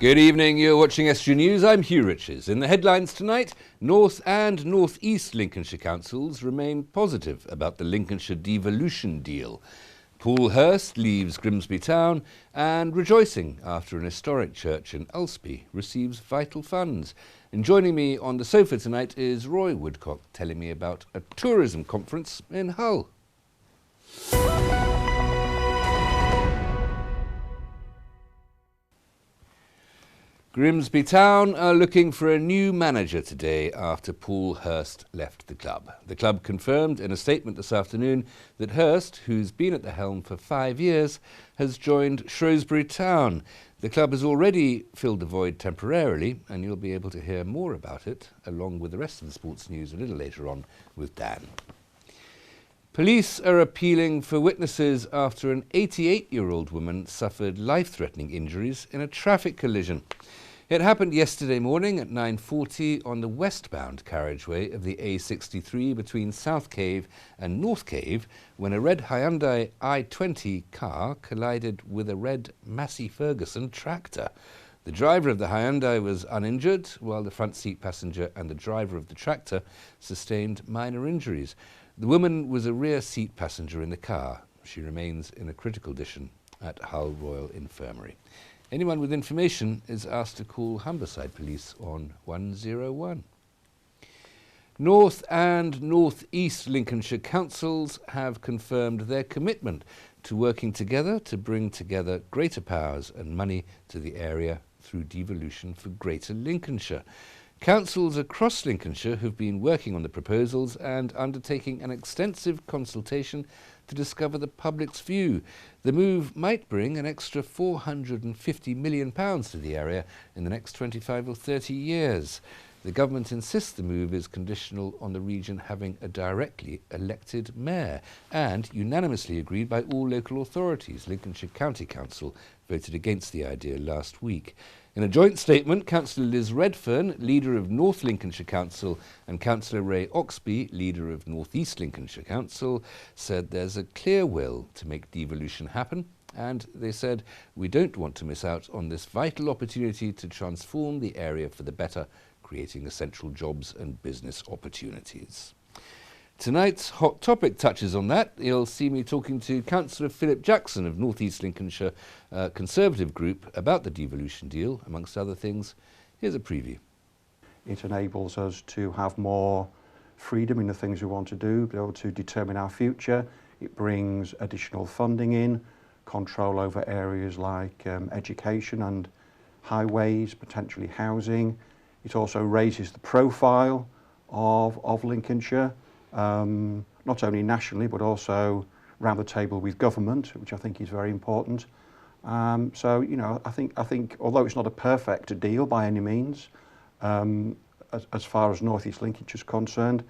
Good evening, you're watching Estuary News. I'm Hugh Riches. In the headlines tonight, North and North East Lincolnshire councils remain positive about the Lincolnshire devolution deal. Paul Hurst leaves Grimsby Town and rejoicing after an historic church in Ulsby receives vital funds. And joining me on the sofa tonight is Roy Woodcock telling me about a tourism conference in Hull. Grimsby Town are looking for a new manager today after Paul Hurst left the club. The club confirmed in a statement this afternoon that Hurst, who's been at the helm for 5 years, has joined Shrewsbury Town. The club has already filled the void temporarily, and you'll be able to hear more about it, along with the rest of the sports news a little later on with Dan. Police are appealing for witnesses after an 88-year-old woman suffered life-threatening injuries in a traffic collision. It happened yesterday morning at 9:40 on the westbound carriageway of the A63 between South Cave and North Cave when a red Hyundai i20 car collided with a red Massey Ferguson tractor. The driver of the Hyundai was uninjured, while the front seat passenger and the driver of the tractor sustained minor injuries. The woman was a rear seat passenger in the car. She remains in a critical condition at Hull Royal Infirmary. Anyone with information is asked to call Humberside Police on 101. North and North East Lincolnshire councils have confirmed their commitment to working together to bring together greater powers and money to the area through devolution for Greater Lincolnshire. Councils across Lincolnshire have been working on the proposals and undertaking an extensive consultation to discover the public's view. The move might bring an extra £450 million to the area in the next 25 or 30 years. The government insists the move is conditional on the region having a directly elected mayor and unanimously agreed by all local authorities. Lincolnshire County Council voted against the idea last week. In a joint statement, Councillor Liz Redfern, leader of North Lincolnshire Council, and Councillor Ray Oxby, leader of North East Lincolnshire Council, said there's a clear will to make devolution happen, and they said, we don't want to miss out on this vital opportunity to transform the area for the better, creating essential jobs and business opportunities. Tonight's Hot Topic touches on that. You'll see me talking to Councillor Philip Jackson of North East Lincolnshire Conservative Group about the devolution deal, amongst other things. Here's a preview. It enables us to have more freedom in the things we want to do, be able to determine our future. It brings additional funding in, control over areas like education and highways, potentially housing. It also raises the profile of Lincolnshire, not only nationally but also round the table with government, which I think is very important. So, you know, I think although it's not a perfect deal by any means, as far as North East Lincolnshire is concerned,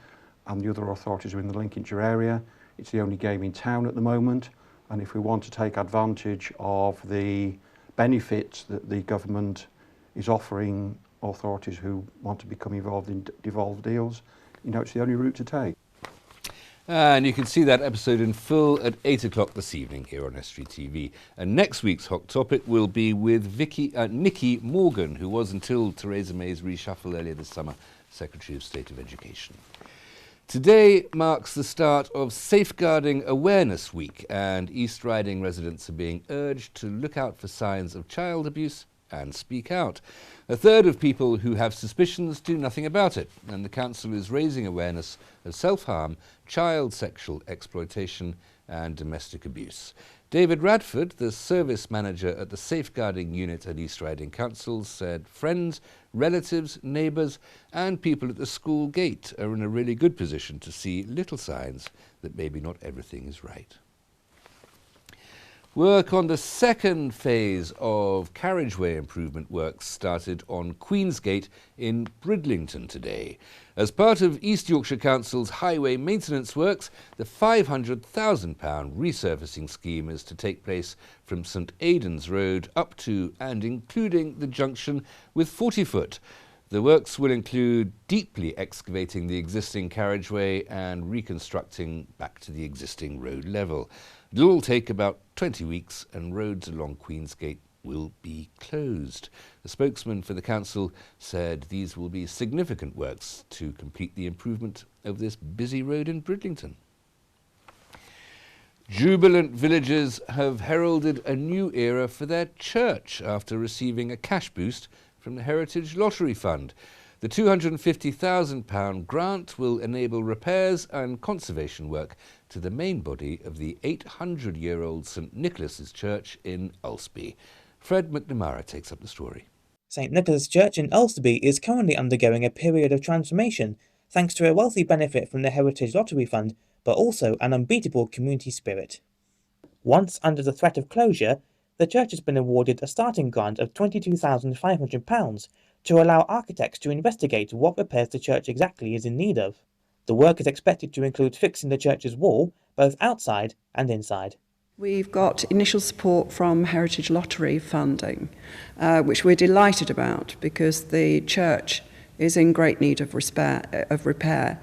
and the other authorities are in the Lincolnshire area, it's the only game in town at the moment. And if we want to take advantage of the benefits that the government is offering authorities who want to become involved in devolved deals, you know, it's the only route to take. And you can see that episode in full at 8 o'clock this evening here on Estuary TV. And next week's Hot Topic will be with Nicky Morgan, who was, until Theresa May's reshuffle earlier this summer, Secretary of State of Education. Today marks the start of Safeguarding Awareness Week, and East Riding residents are being urged to look out for signs of child abuse and speak out. A third of people who have suspicions do nothing about it, and the council is raising awareness of self-harm, child sexual exploitation and domestic abuse. David Radford, the service manager at the Safeguarding Unit at East Riding Council, said friends, relatives, neighbours and people at the school gate are in a really good position to see little signs that maybe not everything is right. Work on the second phase of carriageway improvement works started on Queensgate in Bridlington today. As part of East Yorkshire Council's highway maintenance works, the £500,000 resurfacing scheme is to take place from St Aidan's Road up to and including the junction with 40-foot. The works will include deeply excavating the existing carriageway and reconstructing back to the existing road level. It'll all take about 20 weeks, and roads along Queensgate will be closed. The spokesman for the council said these will be significant works to complete the improvement of this busy road in Bridlington. Jubilant villagers have heralded a new era for their church after receiving a cash boost from the Heritage Lottery Fund. The £250,000 grant will enable repairs and conservation work to the main body of the 800-year-old St Nicholas's Church in Ulsby. Fred McNamara takes up the story. St Nicholas Church in Ulsby is currently undergoing a period of transformation thanks to a wealthy benefit from the Heritage Lottery Fund, but also an unbeatable community spirit. Once under the threat of closure, the church has been awarded a starting grant of £22,500 to allow architects to investigate what repairs the church exactly is in need of. The work is expected to include fixing the church's wall, both outside and inside. We've got initial support from Heritage Lottery funding, which we're delighted about because the church is in great need of repair.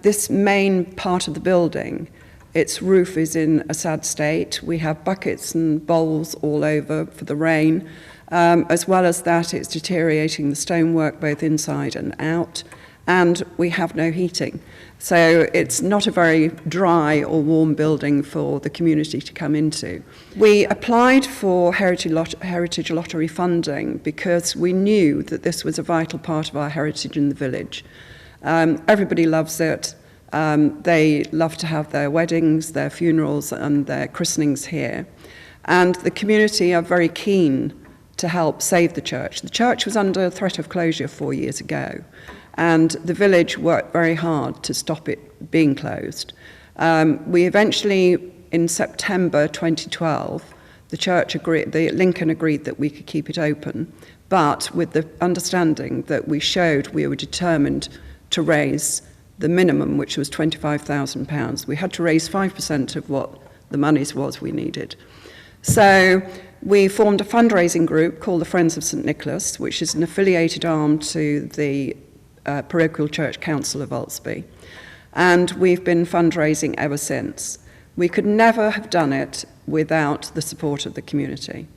This main part of the building, its roof is in a sad state. We have buckets and bowls all over for the rain. As well as that, it's deteriorating the stonework both inside and out, and we have no heating. So it's not a very dry or warm building for the community to come into. We applied for Heritage Lottery funding because we knew that this was a vital part of our heritage in the village. Everybody loves it. They love to have their weddings, their funerals and their christenings here. And the community are very keen to help save the church. The church was under threat of closure 4 years ago, and the village worked very hard to stop it being closed. We eventually, in September 2012, Lincoln agreed that we could keep it open, but with the understanding that we showed we were determined to raise the minimum, which was £25,000. We had to raise 5% of what the monies was we needed. So we formed a fundraising group called the Friends of St Nicholas, which is an affiliated arm to the Parochial Church Council of Ulsby. And we've been fundraising ever since. We could never have done it without the support of the community.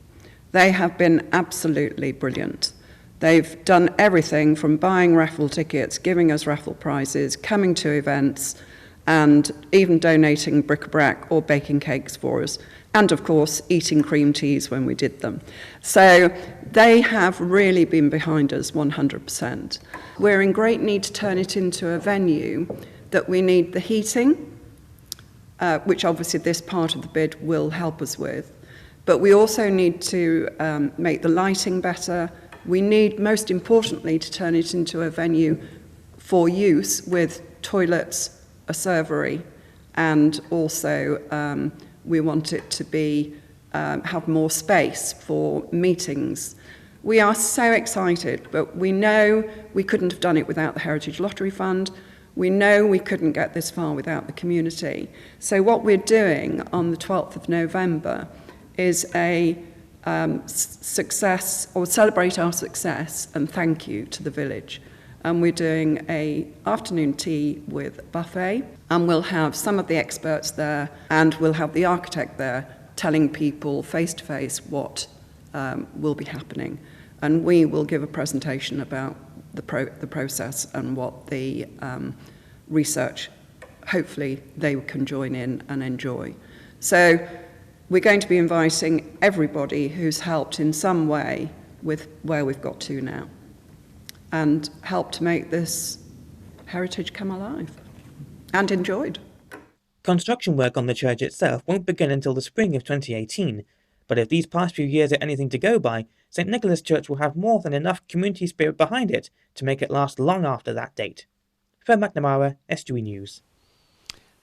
They have been absolutely brilliant. They've done everything from buying raffle tickets, giving us raffle prizes, coming to events, and even donating bric-a-brac or baking cakes for us. And of course, eating cream teas when we did them. So they have really been behind us 100%. We're in great need to turn it into a venue that we need the heating, which obviously this part of the bid will help us with. But we also need to make the lighting better. We need, most importantly, to turn it into a venue for use with toilets, a servery, and also we want it to be have more space for meetings. We are so excited, but we know we couldn't have done it without the Heritage Lottery Fund. We know we couldn't get this far without the community. So what we're doing on the 12th of November is a success, or celebrate our success and thank you to the village. And we're doing a afternoon tea with buffet, and we'll have some of the experts there, and we'll have the architect there telling people face to face what will be happening. And we will give a presentation about the process and what the research, hopefully they can join in and enjoy. So we're going to be inviting everybody who's helped in some way with where we've got to now, and help to make this heritage come alive and enjoyed. Construction work on the church itself won't begin until the spring of 2018, but if these past few years are anything to go by, St Nicholas Church will have more than enough community spirit behind it to make it last long after that date. Fred McNamara, Estuary News.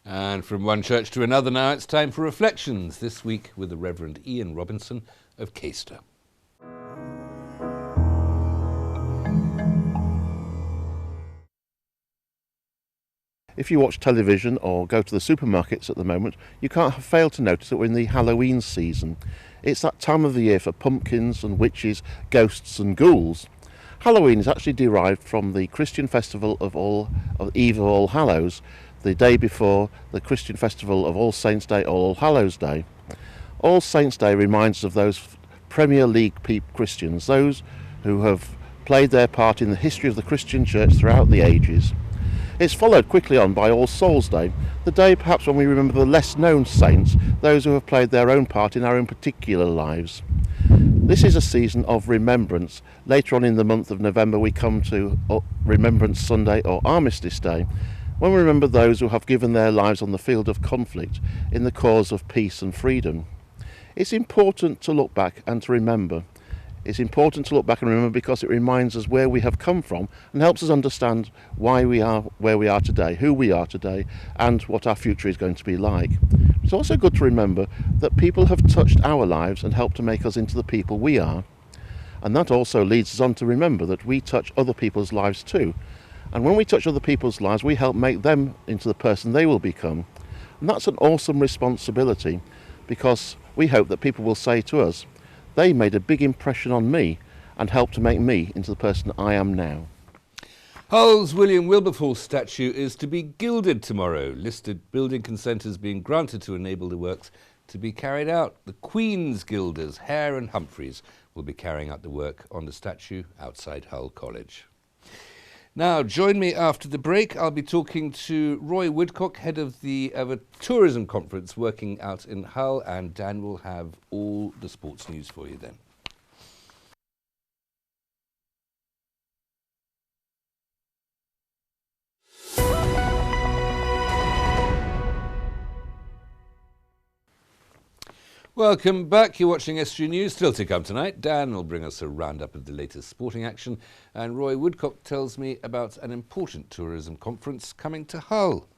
And from one church to another now, it's time for Reflections, this week with the Reverend Ian Robinson of Caister. If you watch television or go to the supermarkets at the moment, you can't fail to notice that we're in the Halloween season. It's that time of the year for pumpkins and witches, ghosts and ghouls. Halloween is actually derived from the Christian festival of Eve of All Hallows, the day before the Christian festival of All Saints' Day or All Hallows' Day. All Saints' Day reminds us of those Premier League Christians, those who have played their part in the history of the Christian church throughout the ages. It's followed quickly on by All Souls Day, the day perhaps when we remember the less known saints, those who have played their own part in our own particular lives. This is a season of remembrance. Later on in the month of November we come to Remembrance Sunday or Armistice Day, when we remember those who have given their lives on the field of conflict in the cause of peace and freedom. It's important to look back and to remember. It's important to look back and remember because it reminds us where we have come from and helps us understand why we are where we are today, who we are today, and what our future is going to be like. It's also good to remember that people have touched our lives and helped to make us into the people we are. And that also leads us on to remember that we touch other people's lives too. And when we touch other people's lives, we help make them into the person they will become. And that's an awesome responsibility, because we hope that people will say to us, they made a big impression on me and helped to make me into the person I am now. Hull's William Wilberforce statue is to be gilded tomorrow. Listed building consent has been granted to enable the works to be carried out. The Queen's Gilders, Hare and Humphreys, will be carrying out the work on the statue outside Hull College. Now, join me after the break. I'll be talking to Roy Woodcock, head of a tourism conference working out in Hull, and Dan will have all the sports news for you then. Welcome back. You're watching Estuary News. Still to come tonight, Dan will bring us a roundup of the latest sporting action, and Roy Woodcock tells me about an important tourism conference coming to Hull.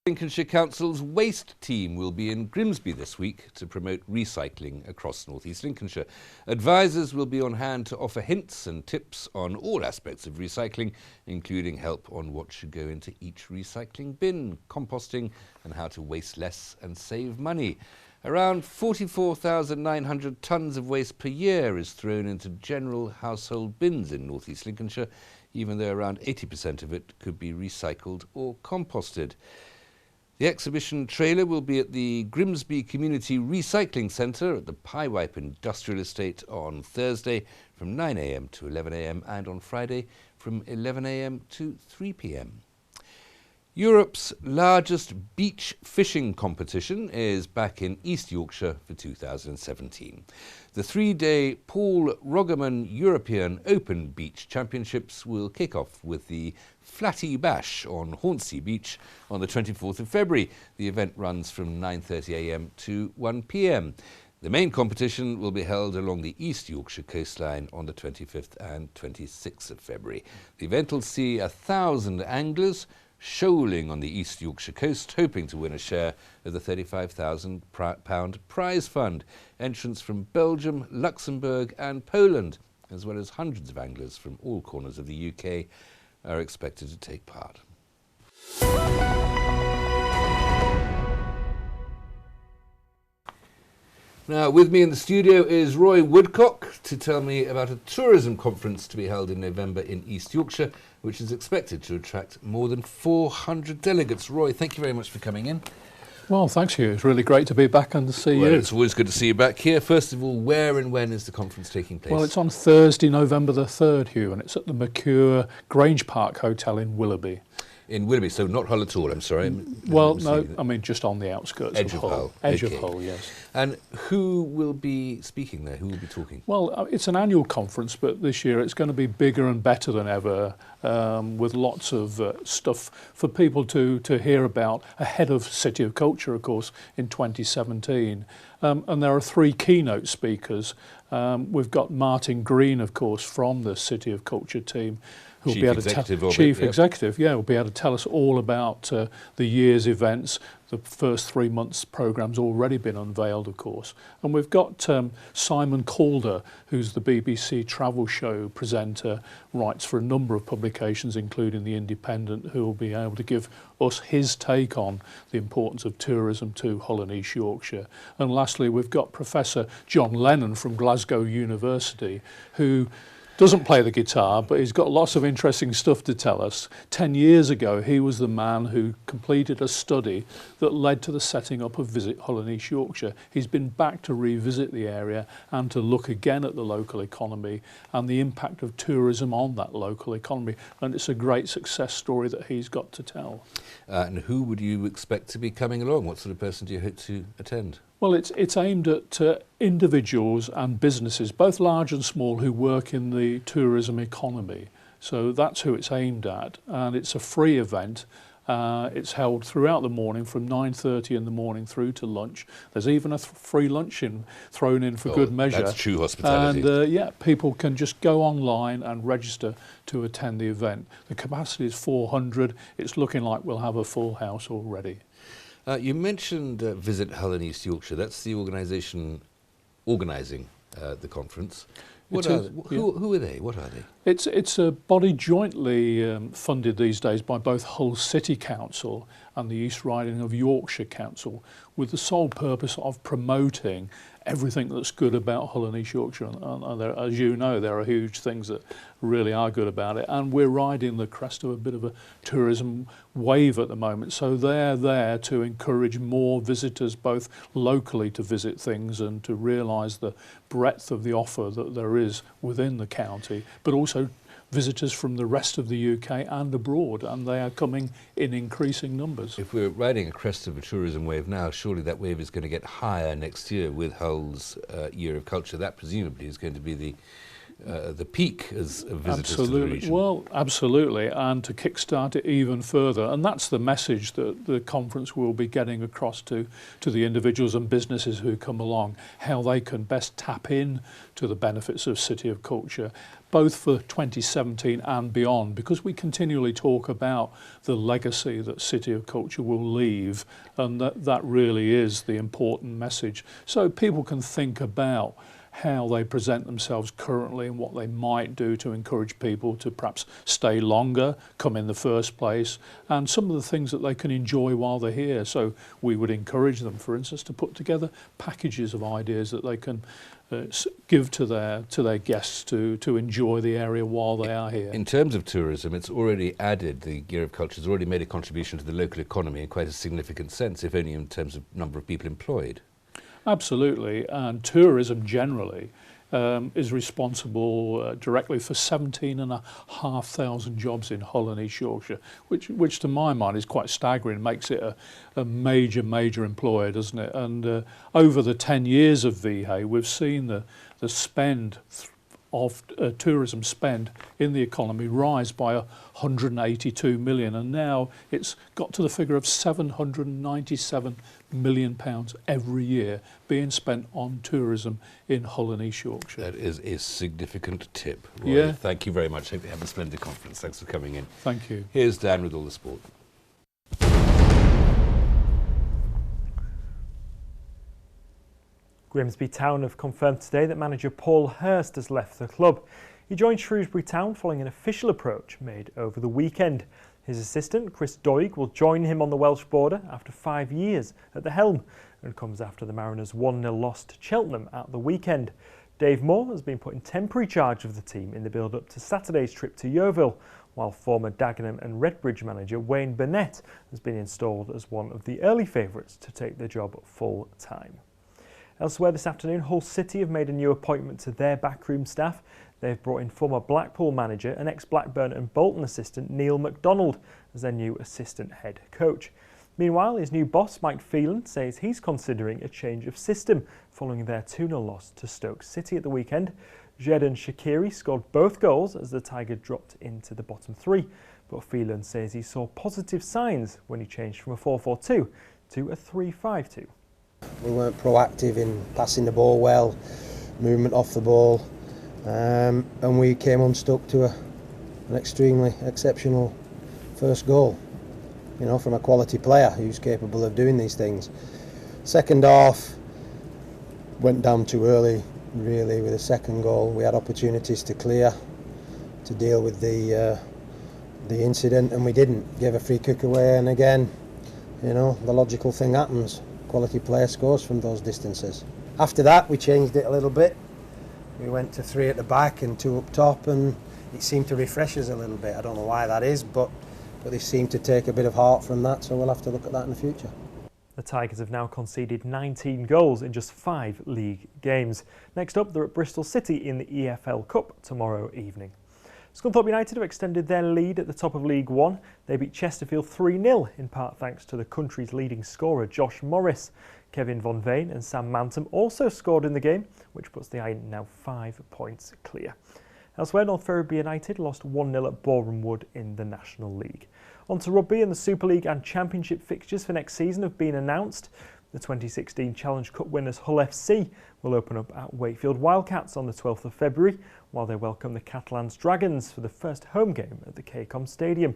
Lincolnshire Council's waste team will be in Grimsby this week to promote recycling across North East Lincolnshire. Advisors will be on hand to offer hints and tips on all aspects of recycling, including help on what should go into each recycling bin, composting, and how to waste less and save money. Around 44,900 tonnes of waste per year is thrown into general household bins in North East Lincolnshire, even though around 80% of it could be recycled or composted. The exhibition trailer will be at the Grimsby Community Recycling Centre at the Pyewipe Industrial Estate on Thursday from 9 a.m. to 11 a.m. and on Friday from 11 a.m. to 3 p.m. Europe's largest beach fishing competition is back in East Yorkshire for 2017. The three-day Paul Roggeman European Open Beach Championships will kick off with the Flatty Bash on Hornsey Beach on the 24th of February. The event runs from 9:30 a.m. to 1 p.m. The main competition will be held along the East Yorkshire coastline on the 25th and 26th of February. The event will see 1,000 anglers shoaling on the East Yorkshire coast, hoping to win a share of the £35,000 prize fund. Entrants from Belgium, Luxembourg and Poland, as well as hundreds of anglers from all corners of the UK, are expected to take part. Now, with me in the studio is Roy Woodcock to tell me about a tourism conference to be held in November in East Yorkshire, which is expected to attract more than 400 delegates. Roy, thank you very much for coming in. Well, thanks, Hugh. It's really great to be back and to see you. It's always good to see you back here. First of all, where and when is the conference taking place? Well, it's on Thursday, November the 3rd, Hugh, and it's at the McCure Grange Park Hotel in Willoughby. In Willoughby, so not Hull at all, I'm sorry. Well, no, I mean just on the outskirts Edge of Hull. Edge Okay. of Hull, yes. And who will be speaking there? Who will be talking? Well, it's an annual conference, but this year it's going to be bigger and better than ever, with lots of stuff for people to hear about ahead of City of Culture, of course, in 2017. And there are 3 keynote speakers. We've got Martin Green, of course, from the City of Culture team, who'll Chief be able Executive to of it, Chief yep. Executive, yeah, will be able to tell us all about the year's events. The first 3 months' programme's already been unveiled, of course. And we've got Simon Calder, who's the BBC travel show presenter, writes for a number of publications, including The Independent, who will be able to give us his take on the importance of tourism to Hull and East Yorkshire. And lastly, we've got Professor John Lennon from Glasgow University, who Doesn't play the guitar, but he's got lots of interesting stuff to tell us. 10 years ago, he was the man who completed a study that led to the setting up of Visit Hull and East Yorkshire. He's been back to revisit the area and to look again at the local economy and the impact of tourism on that local economy. And it's a great success story that he's got to tell. And who would you expect to be coming along? What sort of person do you hope to attend? Well, it's aimed at individuals and businesses, both large and small, who work in the tourism economy. So that's who it's aimed at, and it's a free event. It's held throughout the morning from 9:30 in the morning through to lunch. There's even a free lunch thrown in for good measure. That's true hospitality. And yeah, people can just go online and register to attend the event. The capacity is 400. It's looking like we'll have a full house already. You mentioned Visit Hull and East Yorkshire. That's the organisation organising the conference. Who are they? What are they? It's a body jointly funded these days by both Hull City Council and the East Riding of Yorkshire Council, with the sole purpose of promoting everything that's good about Hull and East Yorkshire. And there, as you know, there are huge things that really are good about it. And we're riding the crest of a bit of a tourism wave at the moment. So they're there to encourage more visitors, both locally to visit things and to realise the breadth of the offer that there is within the county, but also visitors from the rest of the UK and abroad, and they are coming in increasing numbers. If we're riding a crest of a tourism wave now, surely that wave is going to get higher next year with Hull's Year of Culture. That presumably is going to be the peak as visitors to the region. Well, absolutely, and to kickstart it even further. And that's the message that the conference will be getting across to the individuals and businesses who come along, how they can best tap in to the benefits of City of Culture, both for 2017 and beyond, because we continually talk about the legacy that City of Culture will leave, and that really is the important message. So people can think about how they present themselves currently and what they might do to encourage people to perhaps stay longer, come in the first place, and some of the things that they can enjoy while they're here. So we would encourage them, for instance, to put together packages of ideas that they can give to their guests to enjoy the area while they are here. In terms of tourism, it's already added, the Year of Culture has already made a contribution to the local economy in quite a significant sense, if only in terms of number of people employed. Absolutely, and tourism generally is responsible directly for 17,500 jobs in Hull and East Yorkshire, which to my mind is quite staggering, makes it a major employer, doesn't it? And over the 10 years of VHA, we've seen the spend of tourism spend in the economy rise by 182 million, and now it's got to the figure of 797 million pounds every year being spent on tourism in Hull and East Yorkshire. That is a significant tip, Roy. Yeah. Thank you very much. Hope you have a splendid conference. Thanks for coming in. Thank you. Here's Dan with all the sport. Grimsby Town have confirmed today that manager Paul Hurst has left the club. He joined Shrewsbury Town following an official approach made over the weekend. His assistant, Chris Doig, will join him on the Welsh border after 5 years at the helm, and comes after the Mariners' 1-0 loss to Cheltenham at the weekend. Dave Moore has been put in temporary charge of the team in the build-up to Saturday's trip to Yeovil, while former Dagenham and Redbridge manager Wayne Burnett has been installed as one of the early favourites to take the job full-time. Elsewhere this afternoon, Hull City have made a new appointment to their backroom staff. They've brought in former Blackpool manager and ex-Blackburn and Bolton assistant Neil MacDonald as their new assistant head coach. Meanwhile, his new boss, Mike Phelan, says he's considering a change of system following their 2-0 loss to Stoke City at the weekend. Jadon Shaqiri scored both goals as the Tiger dropped into the bottom three, but Phelan says he saw positive signs when he changed from a 4-4-2 to a 3-5-2. We weren't proactive in passing the ball well, movement off the ball, and we came unstuck to an extremely exceptional first goal, you know, from a quality player who's capable of doing these things. Second half went down too early, really, with the second goal. We had opportunities to clear, to deal with the incident, and we didn't. Gave a free kick away, and again, you know, the logical thing happens. Quality player scores from those distances. After that, we changed it a little bit. We went to 3 at the back and 2 up top, and it seemed to refresh us a little bit. I don't know why that is, but they seem to take a bit of heart from that, so we'll have to look at that in the future. The Tigers have now conceded 19 goals in just 5 league games. Next up, they're at Bristol City in the EFL Cup tomorrow evening. Scunthorpe United have extended their lead at the top of League One. They beat Chesterfield 3-0, in part thanks to the country's leading scorer Josh Morris. Kevin Von Veen and Sam Manton also scored in the game, which puts the Iron now 5 points clear. Elsewhere, North Ferriby United lost 1-0 at Boreham Wood in the National League. On to rugby, and the Super League and Championship fixtures for next season have been announced. The 2016 Challenge Cup winners Hull FC will open up at Wakefield Wildcats on the 12th of February, while they welcome the Catalans Dragons for the first home game at the KCOM Stadium.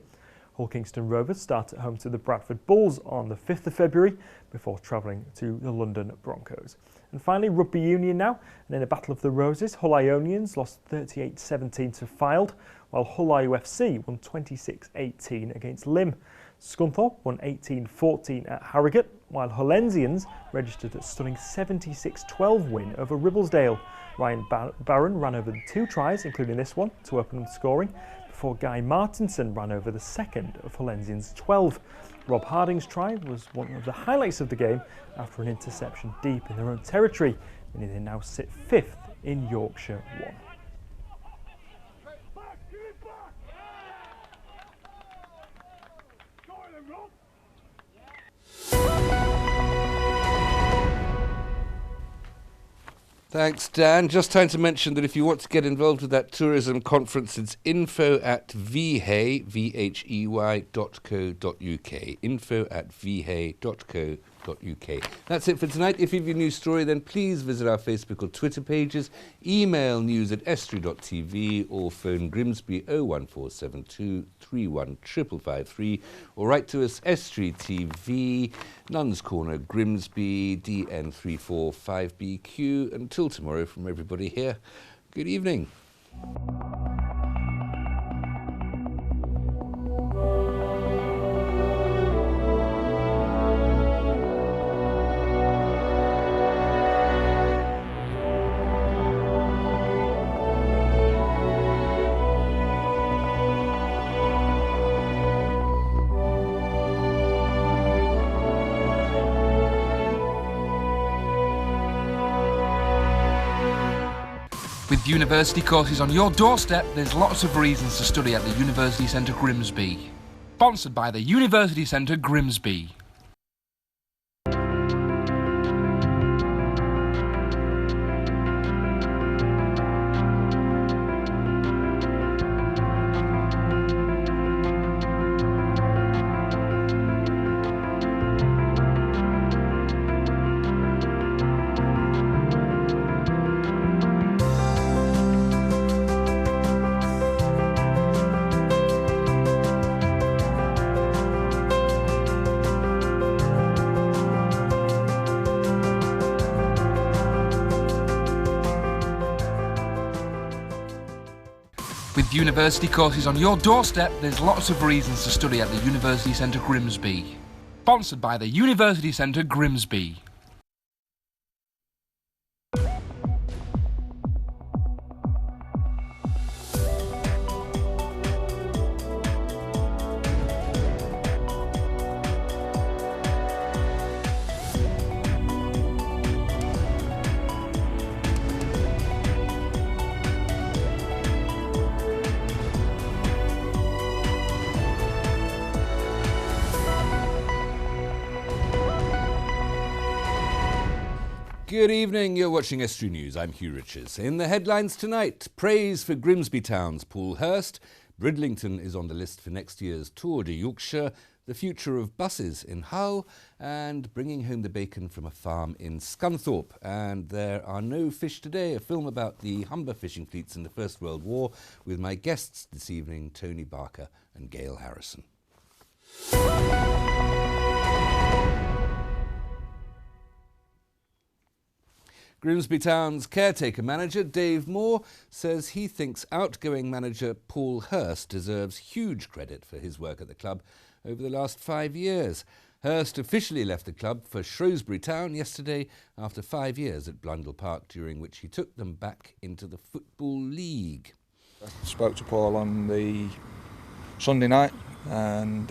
Hull Kingston Rovers start at home to the Bradford Bulls on the 5th of February before travelling to the London Broncos. And finally, Rugby Union now, and in a Battle of the Roses, Hull Ionians lost 38-17 to Fylde, while Hull IUFC won 26-18 against Lymm. Scunthorpe won 18-14 at Harrogate, while Hullensians registered a stunning 76-12 win over Ribblesdale. Ryan Barron ran over the 2 tries, including this one, to open the scoring, before Guy Martinson ran over the second of Hullensians' 12. Rob Harding's try was one of the highlights of the game after an interception deep in their own territory, meaning they now sit 5th in Yorkshire 1. Thanks, Dan. Just time to mention that if you want to get involved with that tourism conference, it's info@vhey, vhey.co.uk. info@vhey.co.uk. That's it for tonight. If you have a news story, then please visit our Facebook or Twitter pages, email news@estuary.tv, or phone Grimsby 01472 31553, or write to us, Estuary TV, Nuns Corner, Grimsby, DN345BQ. Until tomorrow, from everybody here, good evening. With university courses on your doorstep, there's lots of reasons to study at the University Centre Grimsby. Sponsored by the University Centre Grimsby. With university courses on your doorstep, there's lots of reasons to study at the University Centre Grimsby. Sponsored by the University Centre Grimsby. Good evening, you're watching Estuary News. I'm Hugh Richards. In the headlines tonight, praise for Grimsby Town's Paul Hurst, Bridlington is on the list for next year's Tour de Yorkshire, the future of buses in Hull, and bringing home the bacon from a farm in Scunthorpe. And there are no fish today, a film about the Humber fishing fleets in the First World War, with my guests this evening, Tony Barker and Gail Harrison. Grimsby Town's caretaker manager, Dave Moore, says he thinks outgoing manager Paul Hurst deserves huge credit for his work at the club over the last 5 years. Hurst officially left the club for Shrewsbury Town yesterday after 5 years at Blundell Park, during which he took them back into the Football League. I spoke to Paul on the Sunday night, and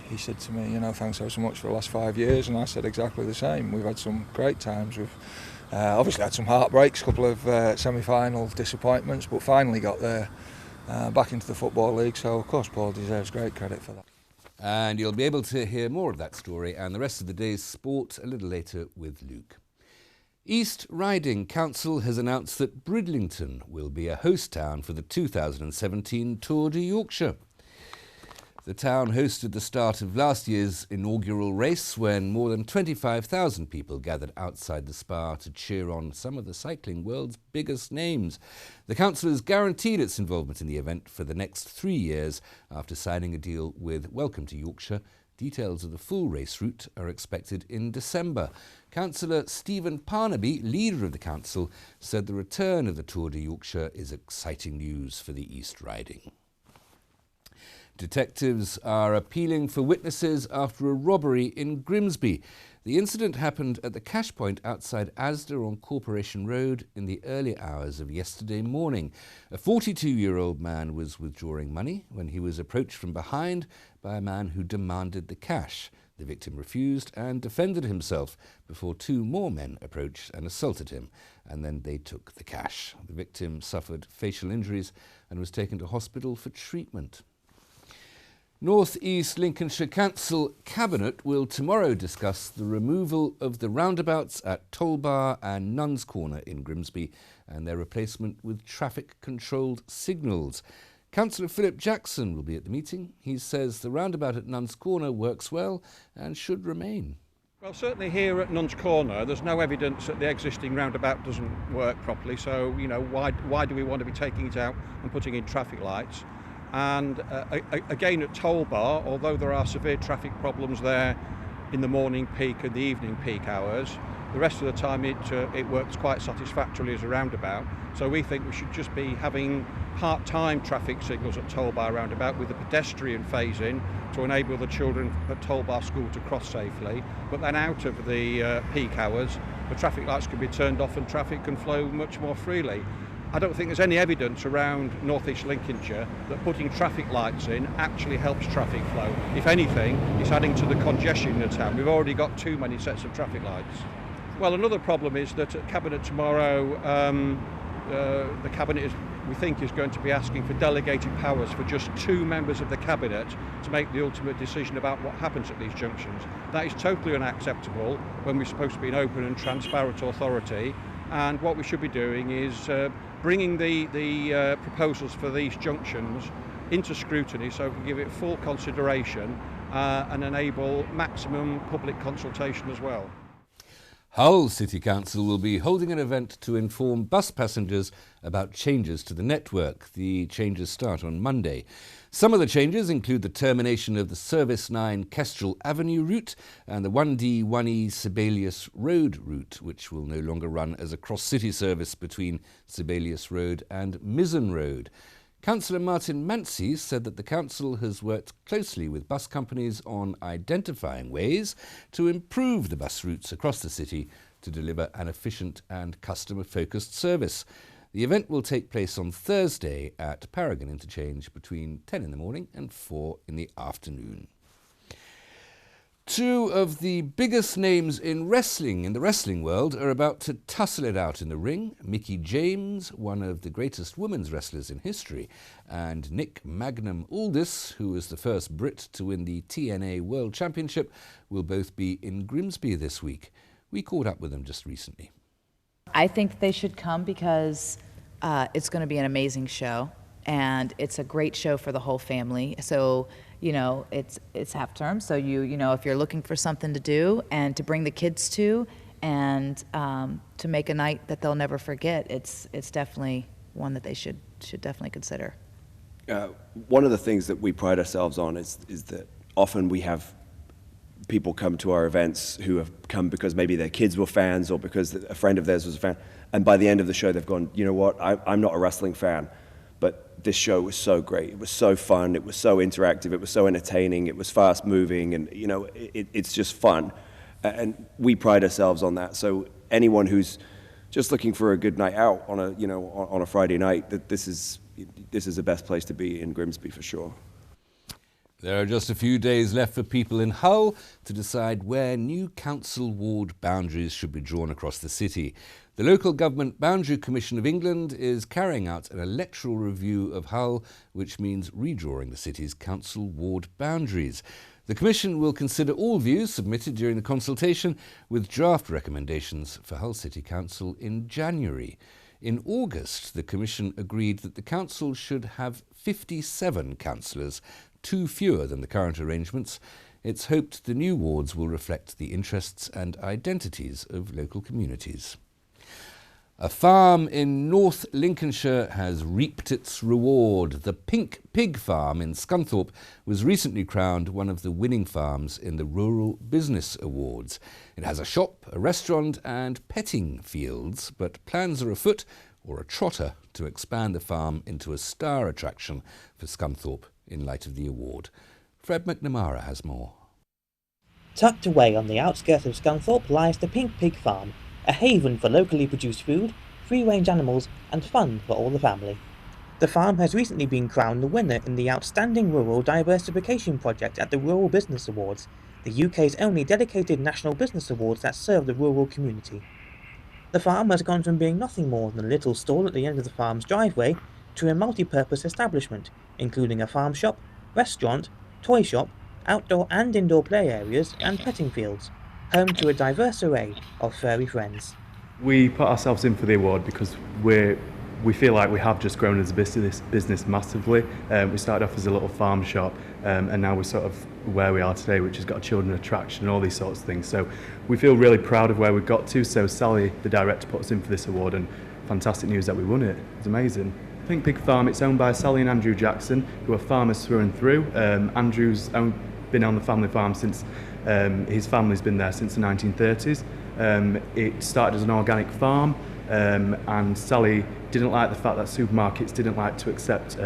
he said to me, thanks so much for the last 5 years, and I said exactly the same. We've had some great times. We've obviously had some heartbreaks, a couple of semi-final disappointments, but finally got there, back into the Football League, so of course Paul deserves great credit for that. And you'll be able to hear more of that story and the rest of the day's sport a little later with Luke. East Riding Council has announced that Bridlington will be a host town for the 2017 Tour de Yorkshire. The town hosted the start of last year's inaugural race when more than 25,000 people gathered outside the Spa to cheer on some of the cycling world's biggest names. The council has guaranteed its involvement in the event for the next 3 years after signing a deal with Welcome to Yorkshire. Details of the full race route are expected in December. Councillor Stephen Parnaby, leader of the council, said the return of the Tour de Yorkshire is exciting news for the East Riding. Detectives are appealing for witnesses after a robbery in Grimsby. The incident happened at the cash point outside Asda on Corporation Road in the early hours of yesterday morning. A 42-year-old man was withdrawing money when he was approached from behind by a man who demanded the cash. The victim refused and defended himself before 2 more men approached and assaulted him, and then they took the cash. The victim suffered facial injuries and was taken to hospital for treatment. North East Lincolnshire Council Cabinet will tomorrow discuss the removal of the roundabouts at Tollbar and Nuns Corner in Grimsby and their replacement with traffic-controlled signals. Councillor Philip Jackson will be at the meeting. He says the roundabout at Nuns Corner works well and should remain. Well, certainly here at Nuns Corner, there's no evidence that the existing roundabout doesn't work properly, so, why do we want to be taking it out and putting in traffic lights? And again at Tollbar, although there are severe traffic problems there in the morning peak and the evening peak hours, the rest of the time it works quite satisfactorily as a roundabout. So we think we should just be having part-time traffic signals at Tollbar roundabout with the pedestrian phase in to enable the children at Tollbar School to cross safely. But then out of the peak hours, the traffic lights can be turned off and traffic can flow much more freely. I don't think there's any evidence around North East Lincolnshire that putting traffic lights in actually helps traffic flow. If anything, it's adding to the congestion in the town. We've already got too many sets of traffic lights. Well, another problem is that at Cabinet tomorrow, the Cabinet we think is going to be asking for delegated powers for just 2 members of the Cabinet to make the ultimate decision about what happens at these junctions. That is totally unacceptable when we're supposed to be an open and transparent authority. And what we should be doing is bringing the proposals for these junctions into scrutiny so we can give it full consideration and enable maximum public consultation as well. Hull City Council will be holding an event to inform bus passengers about changes to the network. The changes start on Monday. Some of the changes include the termination of the Service 9 Kestrel Avenue route and the 1D 1E Sibelius Road route, which will no longer run as a cross-city service between Sibelius Road and Mizzen Road. Councillor Martin Mancy said that the council has worked closely with bus companies on identifying ways to improve the bus routes across the city to deliver an efficient and customer-focused service. The event will take place on Thursday at Paragon Interchange between 10 in the morning and 4 in the afternoon. 2 of the biggest names in the wrestling world, are about to tussle it out in the ring. Mickie James, one of the greatest women's wrestlers in history, and Nick Magnum Aldis, who was the first Brit to win the TNA World Championship, will both be in Grimsby this week. We caught up with them just recently. I think they should come because it's going to be an amazing show, and it's a great show for the whole family. So, it's half term, so if you're looking for something to do and to bring the kids to, and to make a night that they'll never forget, it's definitely one that they should definitely consider. One of the things that we pride ourselves on is that often we have people come to our events who have come because maybe their kids were fans or because a friend of theirs was a fan, and by the end of the show they've gone, you know what, I'm not a wrestling fan, But this show was so great. It was so fun. It was so interactive. It was so entertaining. It was fast moving, and it's just fun. And we pride ourselves on that. So anyone who's just looking for a good night out on a Friday night, this is the best place to be in Grimsby for sure. There are just a few days left for people in Hull to decide where new council ward boundaries should be drawn across the city. The Local Government Boundary Commission of England is carrying out an electoral review of Hull, which means redrawing the city's council ward boundaries. The Commission will consider all views submitted during the consultation, with draft recommendations for Hull City Council in January. In August, the Commission agreed that the council should have 57 councillors, 2 fewer than the current arrangements. It's hoped the new wards will reflect the interests and identities of local communities. A farm in North Lincolnshire has reaped its reward. The Pink Pig Farm in Scunthorpe was recently crowned one of the winning farms in the Rural Business Awards. It has a shop, a restaurant and petting fields, but plans are afoot, or a trotter, to expand the farm into a star attraction for Scunthorpe in light of the award. Fred McNamara has more. Tucked away on the outskirts of Scunthorpe lies the Pink Pig Farm, a haven for locally produced food, free-range animals and fun for all the family. The farm has recently been crowned the winner in the Outstanding Rural Diversification Project at the Rural Business Awards, the UK's only dedicated national business awards that serve the rural community. The farm has gone from being nothing more than a little stall at the end of the farm's driveway to a multi-purpose establishment, including a farm shop, restaurant, toy shop, outdoor and indoor play areas and petting fields, home to a diverse array of furry friends. We put ourselves in for the award because we feel like we have just grown as a business massively. We started off as a little farm shop and now we're sort of where we are today, which has got a children attraction and all these sorts of things. So we feel really proud of where we've got to. So Sally, the director, put us in for this award, and fantastic news that we won it. It's amazing. Pink Pig Farm, it's owned by Sally and Andrew Jackson, who are farmers through and through. Andrew's been on the family farm since his family's been there since the 1930s. It started as an organic farm, and Sally didn't like the fact that supermarkets didn't like to accept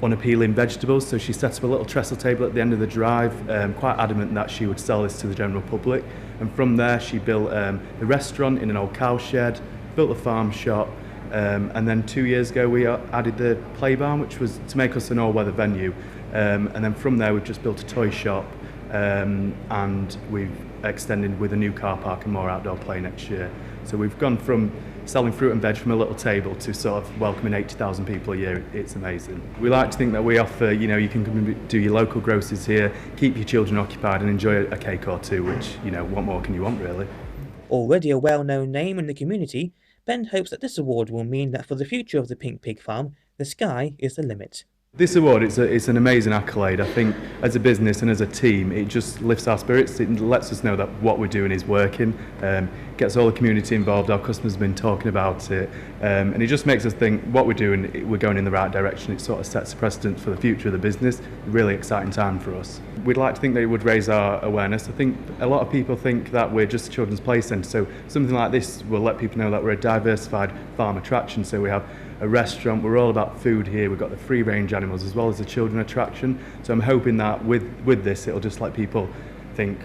unappealing vegetables, so she set up a little trestle table at the end of the drive, quite adamant that she would sell this to the general public. And from there she built the restaurant in an old cow shed, built the farm shop, and then 2 years ago we added the play barn, which was to make us an all-weather venue. And then from there we've just built a toy shop, and we've extended with a new car park and more outdoor play next year. So we've gone from selling fruit and veg from a little table to sort of welcoming 80,000 people a year. It's amazing. We like to think that we offer, you can come and do your local groceries here, keep your children occupied and enjoy a cake or two, which, what more can you want really? Already a well-known name in the community, Ben hopes that this award will mean that for the future of the Pink Pig Farm, the sky is the limit. This award, it's an amazing accolade. I think as a business and as a team, it just lifts our spirits. It lets us know that what we're doing is working, gets all the community involved. Our customers have been talking about it, and it just makes us think what we're doing, we're going in the right direction. It sort of sets a precedent for the future of the business. Really exciting time for us. We'd like to think that it would raise our awareness. I think a lot of people think that we're just a children's play centre, so something like this will let people know that we're a diversified farm attraction. So we have a restaurant, we're all about food here, we've got the free range animals as well as the children attraction. So I'm hoping that with this it'll just let people think,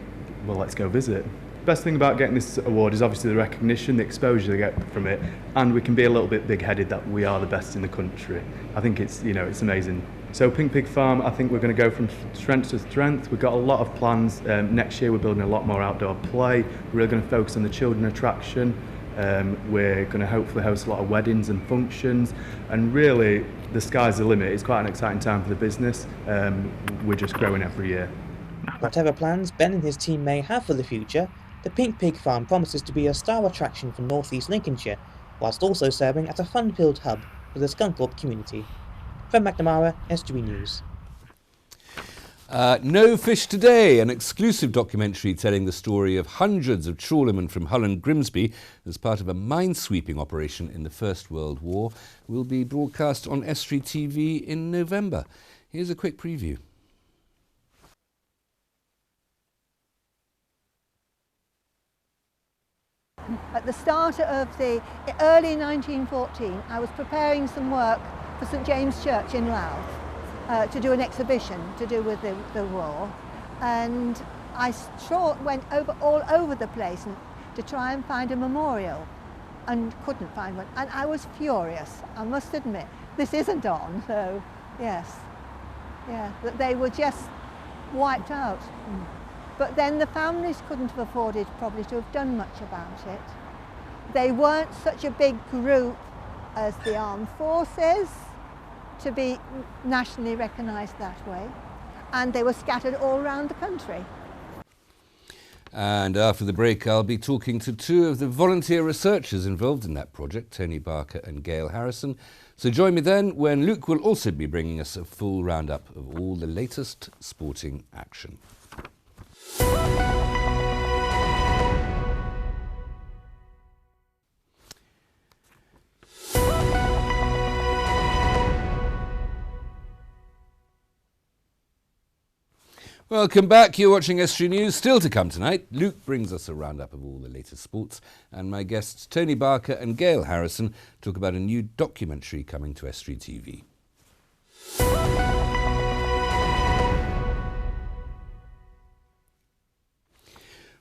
well, let's go visit. The best thing about getting this award is obviously the recognition, the exposure they get from it, and we can be a little bit big-headed that we are the best in the country. I think it's amazing. So Pink Pig Farm, I think we're going to go from strength to strength. We've got a lot of plans. Next year we're building a lot more outdoor play. We're really going to focus on the children attraction. We're going to hopefully host a lot of weddings and functions, and really the sky's the limit. It's quite an exciting time for the business. We're just growing every year. Whatever plans Ben and his team may have for the future, the Pink Pig Farm promises to be a star attraction for North East Lincolnshire, whilst also serving as a fun-filled hub for the Scunthorpe community. Fred McNamara, Estuary News. No Fish Today, an exclusive documentary telling the story of hundreds of trawlermen from Hull and Grimsby as part of a minesweeping operation in the First World War, will be broadcast on Estuary TV in November. Here's a quick preview. At the start of the early 1914, I was preparing some work for for St James Church in Louth to do an exhibition to do with the war, and I went all over the place to try and find a memorial and couldn't find one, and I was furious, I must admit. This isn't on, so yes, yeah, that they were just wiped out. But then the families couldn't have afforded probably to have done much about it. They weren't such a big group as the armed forces to be nationally recognised that way, and they were scattered all around the country. And after the break, I'll be talking to two of the volunteer researchers involved in that project, Tony Barker and Gail Harrison. So join me then when Luke will also be bringing us a full roundup of all the latest sporting action. Welcome back. You're watching Estuary News. Still to come tonight, Luke brings us a roundup of all the latest sports, and my guests Tony Barker and Gail Harrison talk about a new documentary coming to Estuary TV.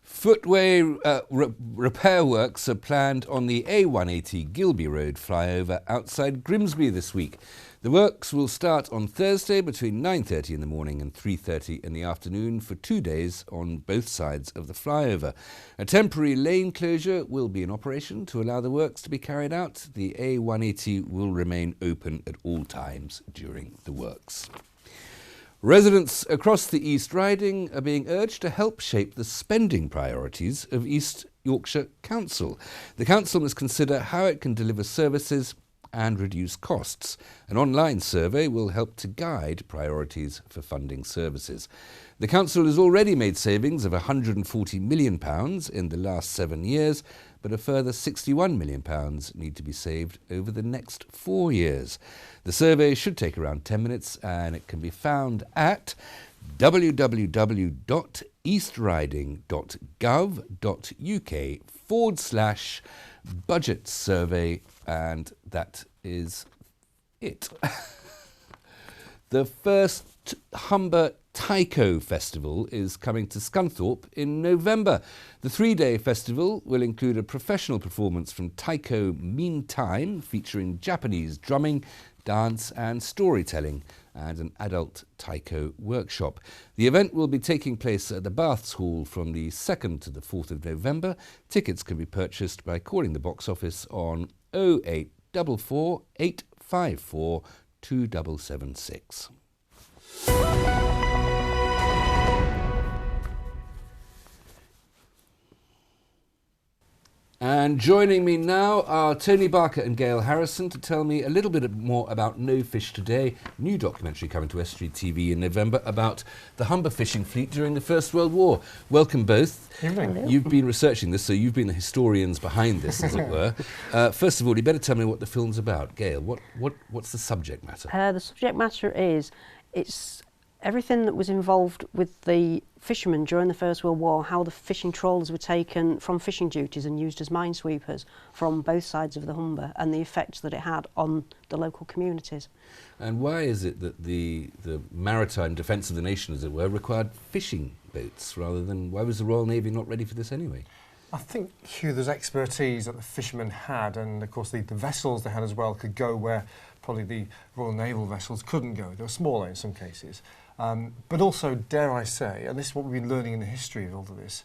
Footway repair works are planned on the A180 Gilby Road flyover outside Grimsby this week. The works will start on Thursday between 9:30 in the morning and 3:30 in the afternoon for 2 days on both sides of the flyover. A temporary lane closure will be in operation to allow the works to be carried out. The A180 will remain open at all times during the works. Residents across the East Riding are being urged to help shape the spending priorities of East Yorkshire Council. The council must consider how it can deliver services and reduce costs. An online survey will help to guide priorities for funding services. The council has already made savings of £140 million in the last 7 years, but a further £61 million need to be saved over the next 4 years. The survey should take around 10 minutes, and it can be found at www.eastriding.gov.uk/budget survey, and that is it. The first Humber Taiko Festival is coming to Scunthorpe in November. The 3-day festival will include a professional performance from Taiko Meantime, featuring Japanese drumming, dance and storytelling, and an adult taiko workshop. The event will be taking place at the Baths Hall from the 2nd to the 4th of November. Tickets can be purchased by calling the box office on 0844 854 2776. And joining me now are Tony Barker and Gail Harrison to tell me a little bit more about No Fish Today, new documentary coming to Estuary TV in November about the Humber fishing fleet during the First World War. Welcome both. Evening. You've been researching this, so you've been the historians behind this, as it were. First of all, you better tell me what the film's about. Gail, what's the subject matter? The subject matter is, it's everything that was involved with the fishermen during the First World War, how the fishing trawlers were taken from fishing duties and used as minesweepers from both sides of the Humber, and the effects that it had on the local communities. And why is it that the maritime defence of the nation, as it were, required fishing boats rather than, why was the Royal Navy not ready for this anyway? I think, Hugh, there's expertise that the fishermen had, and of course the vessels they had as well could go where probably the Royal Naval vessels couldn't go. They were smaller in some cases. But also, dare I say, and this is what we've been learning in the history of all of this,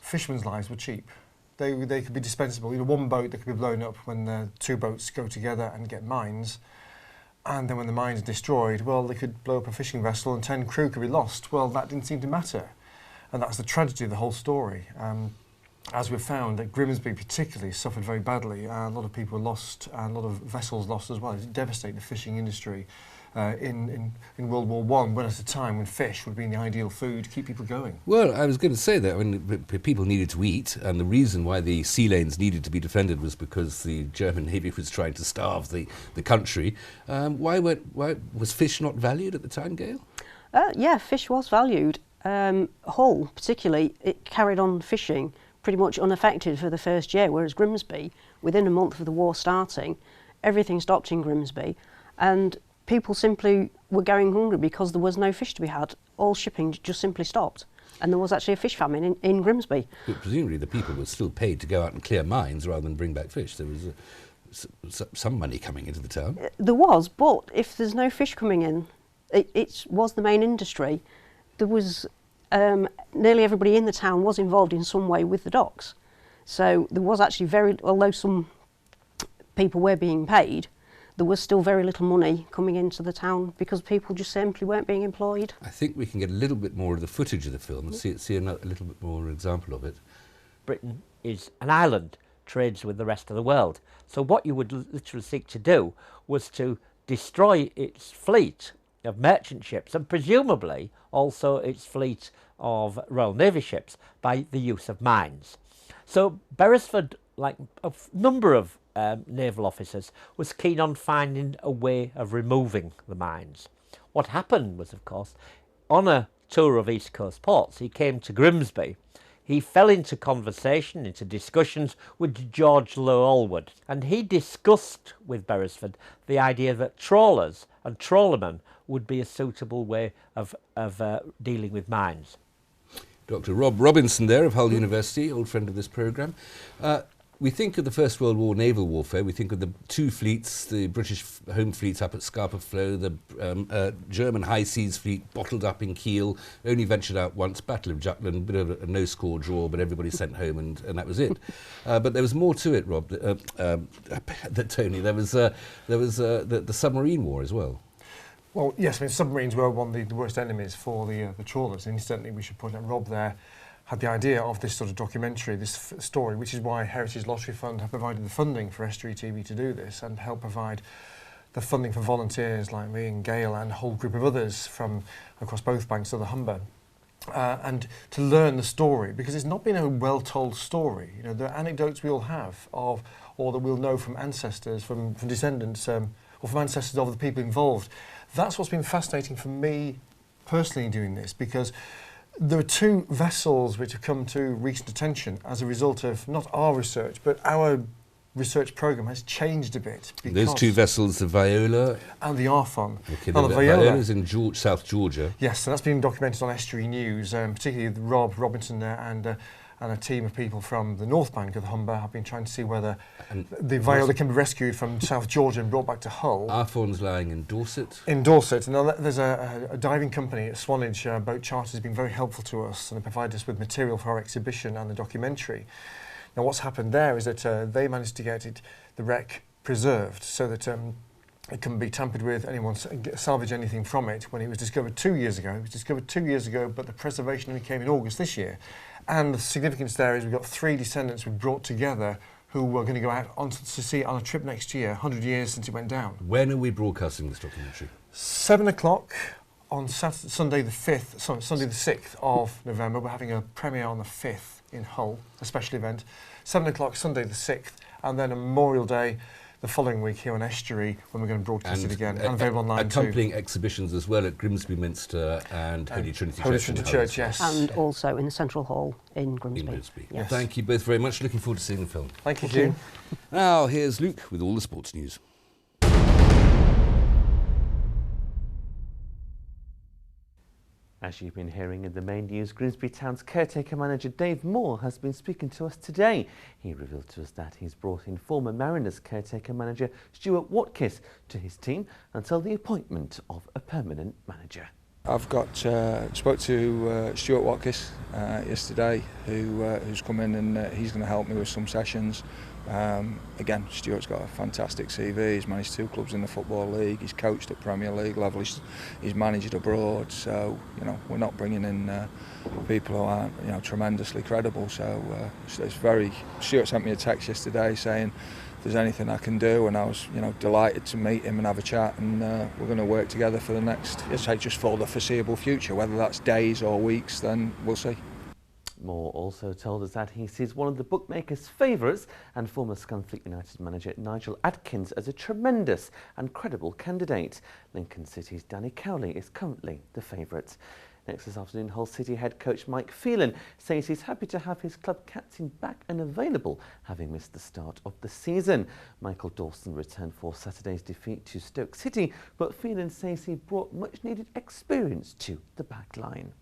fishermen's lives were cheap. They could be dispensable. You know, one boat that could be blown up when the two boats go together and get mines, and then when the mines are destroyed, well, they could blow up a fishing vessel and 10 crew could be lost. Well, that didn't seem to matter, and that's the tragedy of the whole story. As we've found, that Grimsby particularly suffered very badly. A lot of people were lost, and a lot of vessels lost as well. It devastated the fishing industry in World War I, when at a time when fish would have been the ideal food to keep people going. Well, I was going to say that. I mean, people needed to eat, and the reason why the sea lanes needed to be defended was because the German Navy was trying to starve the country. Why was fish not valued at the time, Gail? Yeah, fish was valued. Hull, particularly, it carried on fishing pretty much unaffected for the first year, whereas Grimsby, within a month of the war starting, everything stopped in Grimsby, and people simply were going hungry because there was no fish to be had. All shipping just simply stopped, and there was actually a fish famine in Grimsby. But presumably the people were still paid to go out and clear mines rather than bring back fish. There was some money coming into the town. There was, but if there's no fish coming in, it was the main industry. There was nearly everybody in the town was involved in some way with the docks. So there was actually although some people were being paid, there was still very little money coming into the town because people just simply weren't being employed. I think we can get a little bit more of the footage of the film and see a little bit more example of it. Britain is an island, trades with the rest of the world. So what you would literally seek to do was to destroy its fleet of merchant ships and presumably also its fleet of Royal Navy ships by the use of mines. So Beresford, like a number of naval officers, was keen on finding a way of removing the mines. What happened was, of course, on a tour of East Coast ports, he came to Grimsby. He fell into conversation, into discussions with George Llewellyn, and he discussed with Beresford the idea that trawlers and trawlermen would be a suitable way of dealing with mines. Dr. Rob Robinson there of Hull University, old friend of this programme. We think of the First World War naval warfare, we think of the two fleets, the British home fleet up at Scapa Flow, the German High Seas fleet bottled up in Kiel, only ventured out once, Battle of Jutland, bit of a no-score draw, but everybody sent home and that was it. But there was more to it, Rob, Tony. There was the submarine war as well. Well, yes, I mean, submarines were one of the worst enemies for the trawlers. And incidentally, we should point out Rob there had the idea of this sort of documentary, this story, which is why Heritage Lottery Fund have provided the funding for Estuary TV to do this and help provide the funding for volunteers like me and Gail and a whole group of others from across both banks of the Humber. And to learn the story, because it's not been a well-told story. You know, the anecdotes we all have of, or that we'll know from ancestors, from descendants, or from ancestors of the people involved. That's what's been fascinating for me personally doing this, because there are two vessels which have come to recent attention as a result of not our research, but our research programme has changed a bit. Those two vessels, the Viola and the Arfon. Okay, the Viola is in South Georgia. Yes, so that's been documented on Estuary News, particularly Rob Robinson there and a team of people from the North Bank of the Humber have been trying to see whether the Viola can be rescued from South Georgia and brought back to Hull. Arfon's lying in Dorset. In Dorset. And now there's a diving company at Swanage, Boat Charters, has been very helpful to us and they provide us with material for our exhibition and the documentary. Now what's happened there is that they managed to get the wreck preserved so that it can be tampered with, anyone salvage anything from it when it was discovered 2 years ago. It was discovered 2 years ago, but the preservation only came in August this year. And the significance there is we've got 3 descendants we've brought together who are going to go out to sea on a trip next year, 100 years since it went down. When are we broadcasting this documentary? 7 o'clock on Sunday the 6th of November. We're having a premiere on the 5th in Hull, a special event. 7 o'clock Sunday the 6th, and then a Memorial Day the following week here on Estuary when we're going to broadcast it again, and available online too. Accompanying exhibitions as well at Grimsby Minster and Holy Trinity Holy Church. Trinity Church, yes. And also in the Central Hall in Grimsby. Yes. Thank you both very much. Looking forward to seeing the film. Thank you. Now, here's Luke with all the sports news. As you've been hearing in the main news, Grimsby Town's caretaker manager Dave Moore has been speaking to us today. He revealed to us that he's brought in former Mariners caretaker manager Stuart Watkis to his team until the appointment of a permanent manager. I've spoke to Stuart Watkis yesterday, who's come in and he's going to help me with some sessions. Again, Stuart's got a fantastic CV. He's managed 2 clubs in the Football League. He's coached at Premier League level. He's managed abroad. So we're not bringing in people who aren't tremendously credible. So it's very. Stuart sent me a text yesterday saying if there's anything I can do, and I was delighted to meet him and have a chat, and we're going to work together for the next, just for the foreseeable future. Whether that's days or weeks, then we'll see. Moore also told us that he sees one of the bookmakers' favourites and former Scunthorpe United manager Nigel Adkins as a tremendous and credible candidate. Lincoln City's Danny Cowley is currently the favourite. Next this afternoon, Hull City head coach Mike Phelan says he's happy to have his club captain back and available, having missed the start of the season. Michael Dawson returned for Saturday's defeat to Stoke City, but Phelan says he brought much-needed experience to the back line.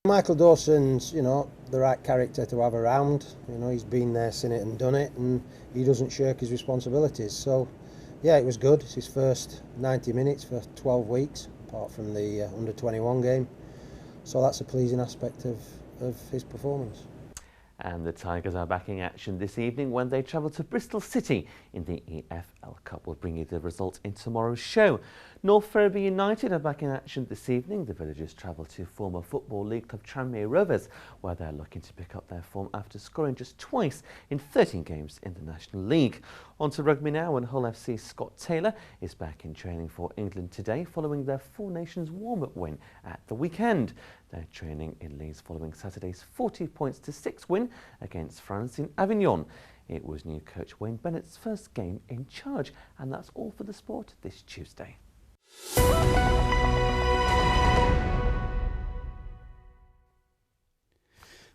Michael Dawson's, the right character to have around. He's been there, seen it and done it, and he doesn't shirk his responsibilities. So, yeah, it was good. It's his first 90 minutes for 12 weeks, apart from the under-21 game. So that's a pleasing aspect of his performance. And the Tigers are back in action this evening when they travel to Bristol City in the EFL Cup. We'll bring you the result in tomorrow's show. North Ferriby United are back in action this evening. The villagers travel to former Football League club Tranmere Rovers, where they're looking to pick up their form after scoring just twice in 13 games in the National League. On to rugby now, and Hull FC's Scott Taylor is back in training for England today following their Four Nations warm-up win at the weekend. They're training in Leeds following Saturday's 40-6 win against France in Avignon. It was new coach Wayne Bennett's first game in charge, and that's all for the sport this Tuesday.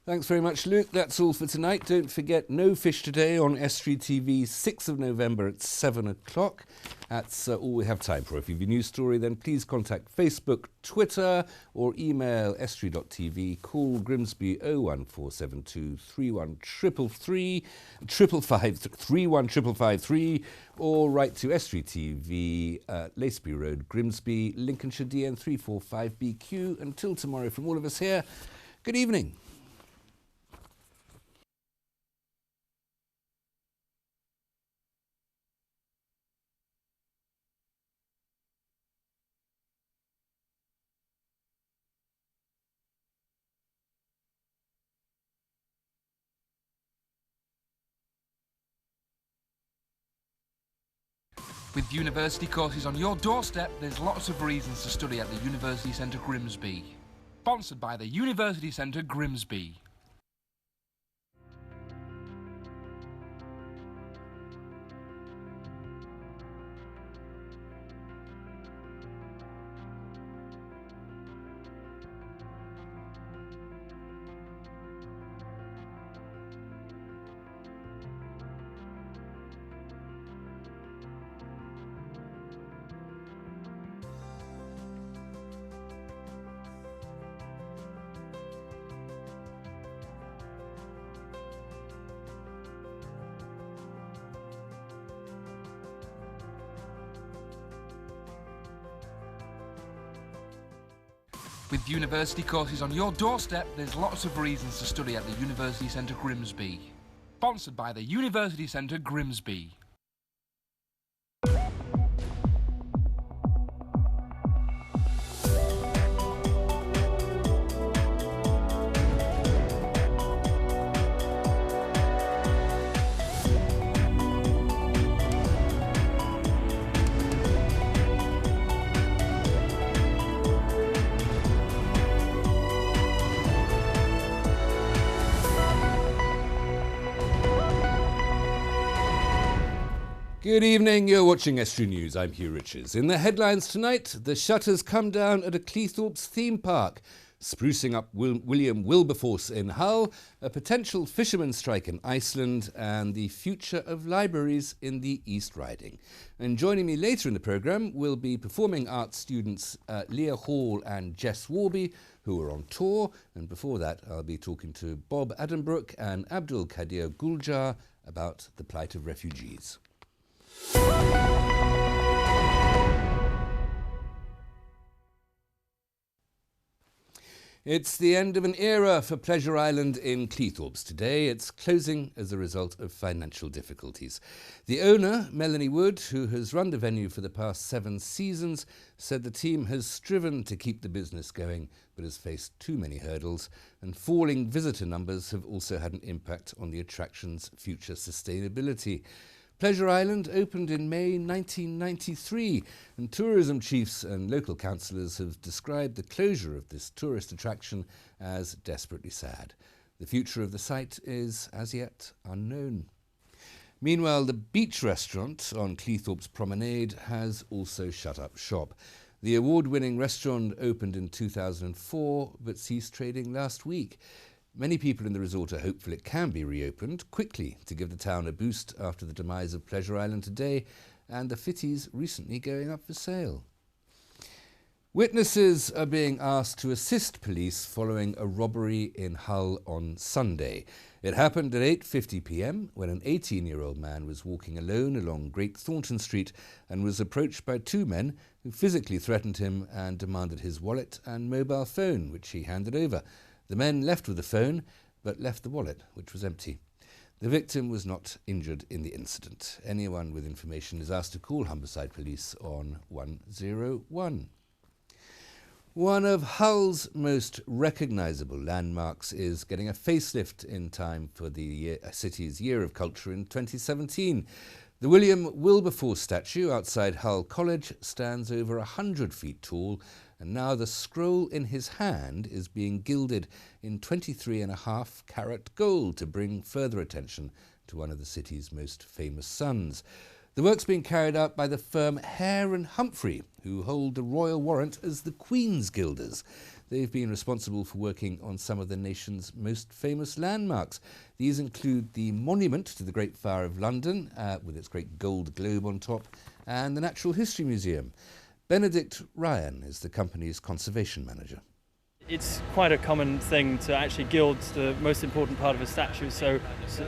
Thanks very much, Luke. That's all for tonight. Don't forget, No Fish Today on Estuary TV, 6th of November at 7 o'clock. That's all we have time for. If you have a news story, then please contact Facebook, Twitter, or email estuary.tv. Call Grimsby 01472 31553, or write to Estuary TV, Laceby Road, Grimsby, Lincolnshire DN 345BQ. Until tomorrow, from all of us here, good evening. With university courses on your doorstep, there's lots of reasons to study at the University Centre Grimsby. Sponsored by the University Centre Grimsby. With university courses on your doorstep, there's lots of reasons to study at the University Centre Grimsby. Sponsored by the University Centre Grimsby. Good evening, you're watching Estuary News. I'm Hugh Richards. In the headlines tonight, the shutters come down at a Cleethorpes theme park, sprucing up William Wilberforce in Hull, a potential fisherman strike in Iceland, and the future of libraries in the East Riding. And joining me later in the programme will be performing arts students Leah Hall and Jess Warby, who are on tour. And before that, I'll be talking to Bob Addenbrook and Abdul Qadir Guljar about the plight of refugees. It's the end of an era for Pleasure Island in Cleethorpes today. It's closing as a result of financial difficulties. The owner, Melanie Wood, who has run the venue for the past 7 seasons, said the team has striven to keep the business going but has faced too many hurdles, and falling visitor numbers have also had an impact on the attraction's future sustainability. Pleasure Island opened in May 1993, and tourism chiefs and local councillors have described the closure of this tourist attraction as desperately sad. The future of the site is, as yet, unknown. Meanwhile, the beach restaurant on Cleethorpes Promenade has also shut up shop. The award-winning restaurant opened in 2004 but ceased trading last week. Many people in the resort are hopeful it can be reopened quickly to give the town a boost after the demise of Pleasure Island today and the Fitties recently going up for sale. Witnesses are being asked to assist police following a robbery in Hull on Sunday. It happened at 8:50 p.m. when an 18-year-old man was walking alone along Great Thornton Street and was approached by two men who physically threatened him and demanded his wallet and mobile phone, which he handed over. The men left with the phone, but left the wallet, which was empty. The victim was not injured in the incident. Anyone with information is asked to call Humberside Police on 101. One of Hull's most recognisable landmarks is getting a facelift in time for the city's Year of Culture in 2017. The William Wilberforce statue outside Hull College stands over 100 feet tall, and now the scroll in his hand is being gilded in 23.5 carat gold to bring further attention to one of the city's most famous sons. The work's being carried out by the firm Hare and Humphrey, who hold the royal warrant as the Queen's Gilders. They've been responsible for working on some of the nation's most famous landmarks. These include the monument to the Great Fire of London, with its great gold globe on top, and the Natural History Museum. Benedict Ryan is the company's conservation manager. It's quite a common thing to actually gild the most important part of a statue. So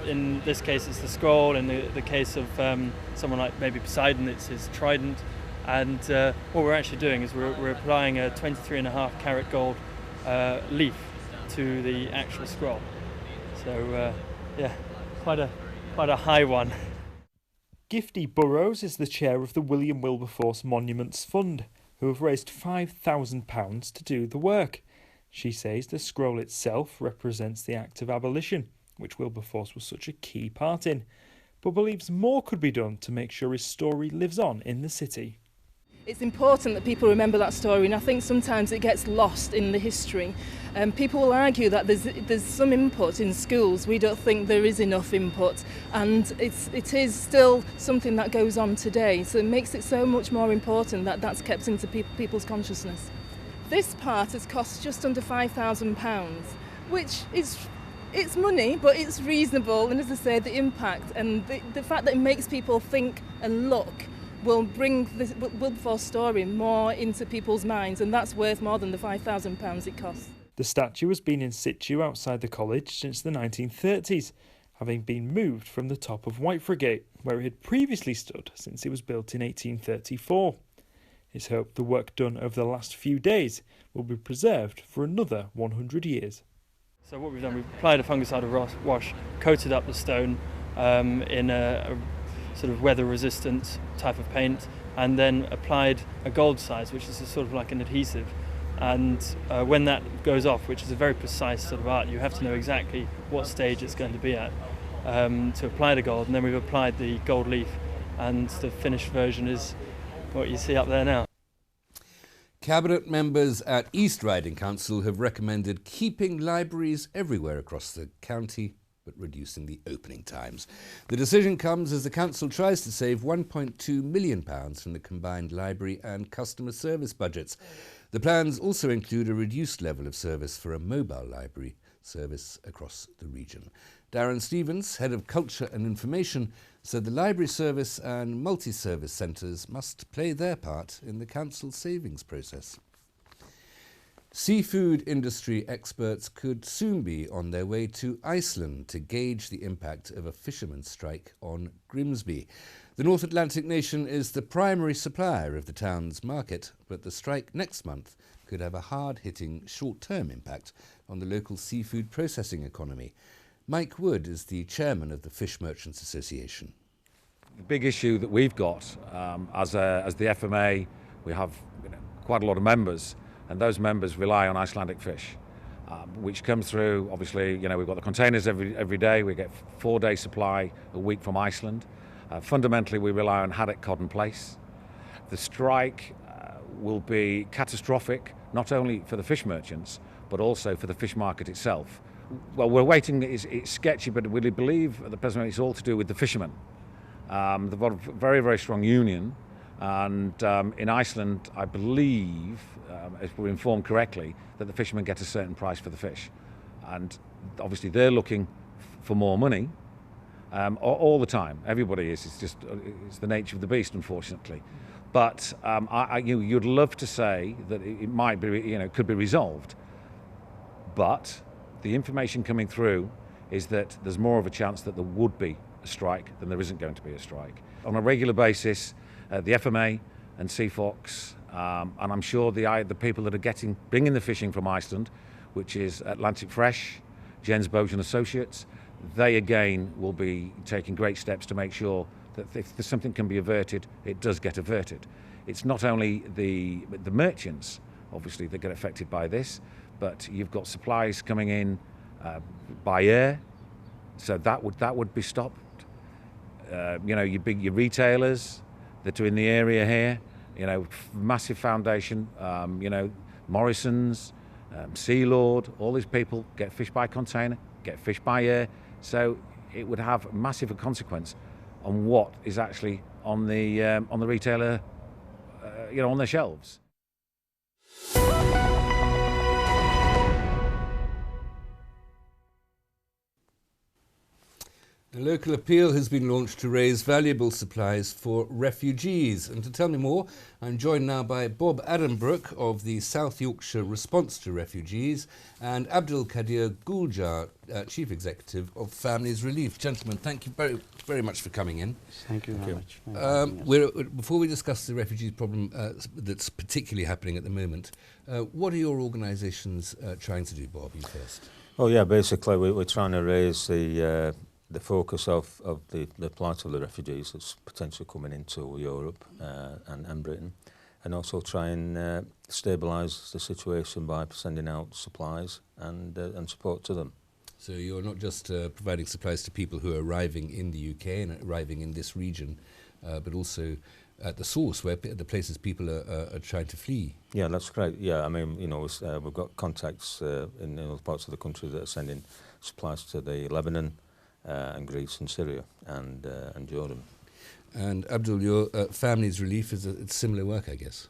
in this case it's the scroll, in the case of someone like maybe Poseidon it's his trident, and what we're actually doing is we're applying a 23.5 carat gold leaf to the actual scroll. So yeah, quite a high one. Gifty Burrows is the chair of the William Wilberforce Monuments Fund, who have raised £5,000 to do the work. She says the scroll itself represents the act of abolition, which Wilberforce was such a key part in, but believes more could be done to make sure his story lives on in the city. It's important that people remember that story, and I think sometimes it gets lost in the history. People will argue that there's some input in schools. We don't think there is enough input, and it is still something that goes on today. So it makes it so much more important that that's kept into people's consciousness. This part has cost just under £5,000, which is it's money, but it's reasonable. And as I say, the impact and the fact that it makes people think and look will bring the Wilberforce story more into people's minds, and that's worth more than the £5,000 it costs. The statue has been in situ outside the college since the 1930s, having been moved from the top of Whitefrigate, where it had previously stood since it was built in 1834. It's hoped the work done over the last few days will be preserved for another 100 years. So what we've done, we've applied a fungicide wash, coated up the stone in a sort of weather-resistant type of paint, and then applied a gold size, which is a sort of like an adhesive. And when that goes off, which is a very precise sort of art, you have to know exactly what stage it's going to be at to apply the gold. And then we've applied the gold leaf, and the finished version is what you see up there now. Cabinet members at East Riding Council have recommended keeping libraries everywhere across the county, but reducing the opening times. The decision comes as the council tries to save £1.2 million from the combined library and customer service budgets. The plans also include a reduced level of service for a mobile library service across the region. Darren Stevens, Head of Culture and Information, said the library service and multi-service centres must play their part in the council's savings process. Seafood industry experts could soon be on their way to Iceland to gauge the impact of a fishermen's strike on Grimsby. The North Atlantic nation is the primary supplier of the town's market, but the strike next month could have a hard-hitting short-term impact on the local seafood processing economy. Mike Wood is the chairman of the Fish Merchants Association. The big issue that we've got as the FMA, we have quite a lot of members, and those members rely on Icelandic fish, which comes through, obviously, we've got the containers every day, we get 4-day supply a week from Iceland. Fundamentally, we rely on haddock, cod and plaice. The strike will be catastrophic, not only for the fish merchants, but also for the fish market itself. Well, we're waiting, it's sketchy, but we believe at the present moment it's all to do with the fishermen. They've got a very, very strong union, And in Iceland, I believe, if we're informed correctly, that the fishermen get a certain price for the fish. And obviously they're looking for more money all the time. Everybody is. It's the nature of the beast, unfortunately. But you'd love to say that it might be, could be resolved. But the information coming through is that there's more of a chance that there would be a strike than there isn't going to be a strike. On a regular basis, the FMA and Seafox, and I'm sure the people that are bringing the fishing from Iceland, which is Atlantic Fresh, Jens Boge and Associates, they again will be taking great steps to make sure that if there's something can be averted, it does get averted. It's not only the merchants, obviously, that get affected by this, but you've got supplies coming in by air, so that would be stopped. Your retailers that are in the area here, massive foundation, Morrison's, Sealord, all these people get fish by container, get fish by air, so it would have a massive consequence on what is actually on the retailer, on their shelves. A local appeal has been launched to raise valuable supplies for refugees. And to tell me more, I'm joined now by Bob Adambrook of the South Yorkshire Response to Refugees and Abdul Kadir Guljar, Chief Executive of Families Relief. Gentlemen, thank you very, very much for coming in. Thank you very much. Before we discuss the refugees problem that's particularly happening at the moment, what are your organisations trying to do, Bob? You first. Oh yeah, basically we're trying to raise the focus of the plight of the refugees that's potentially coming into Europe and Britain, and also try and stabilise the situation by sending out supplies and support to them. So you're not just providing supplies to people who are arriving in the UK and arriving in this region, but also at the source, where the places people are trying to flee. Yeah, that's correct. Yeah, I mean, we've got contacts in other parts of the country that are sending supplies to the Lebanon, and Greece and Syria and Jordan. And Abdul, your Families Relief is a similar work, I guess.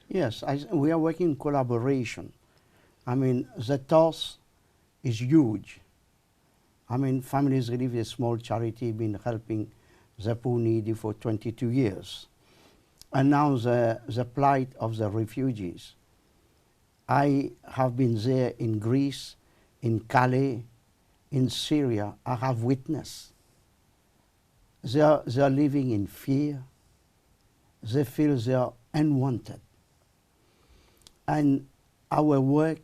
Yes, we are working in collaboration. I mean, the task is huge. I mean, Families Relief is a small charity, been helping the poor needy for 22 years. And now the plight of the refugees. I have been there in Greece, in Calais, in Syria. I have witnessed. They are living in fear. They feel they are unwanted. And our work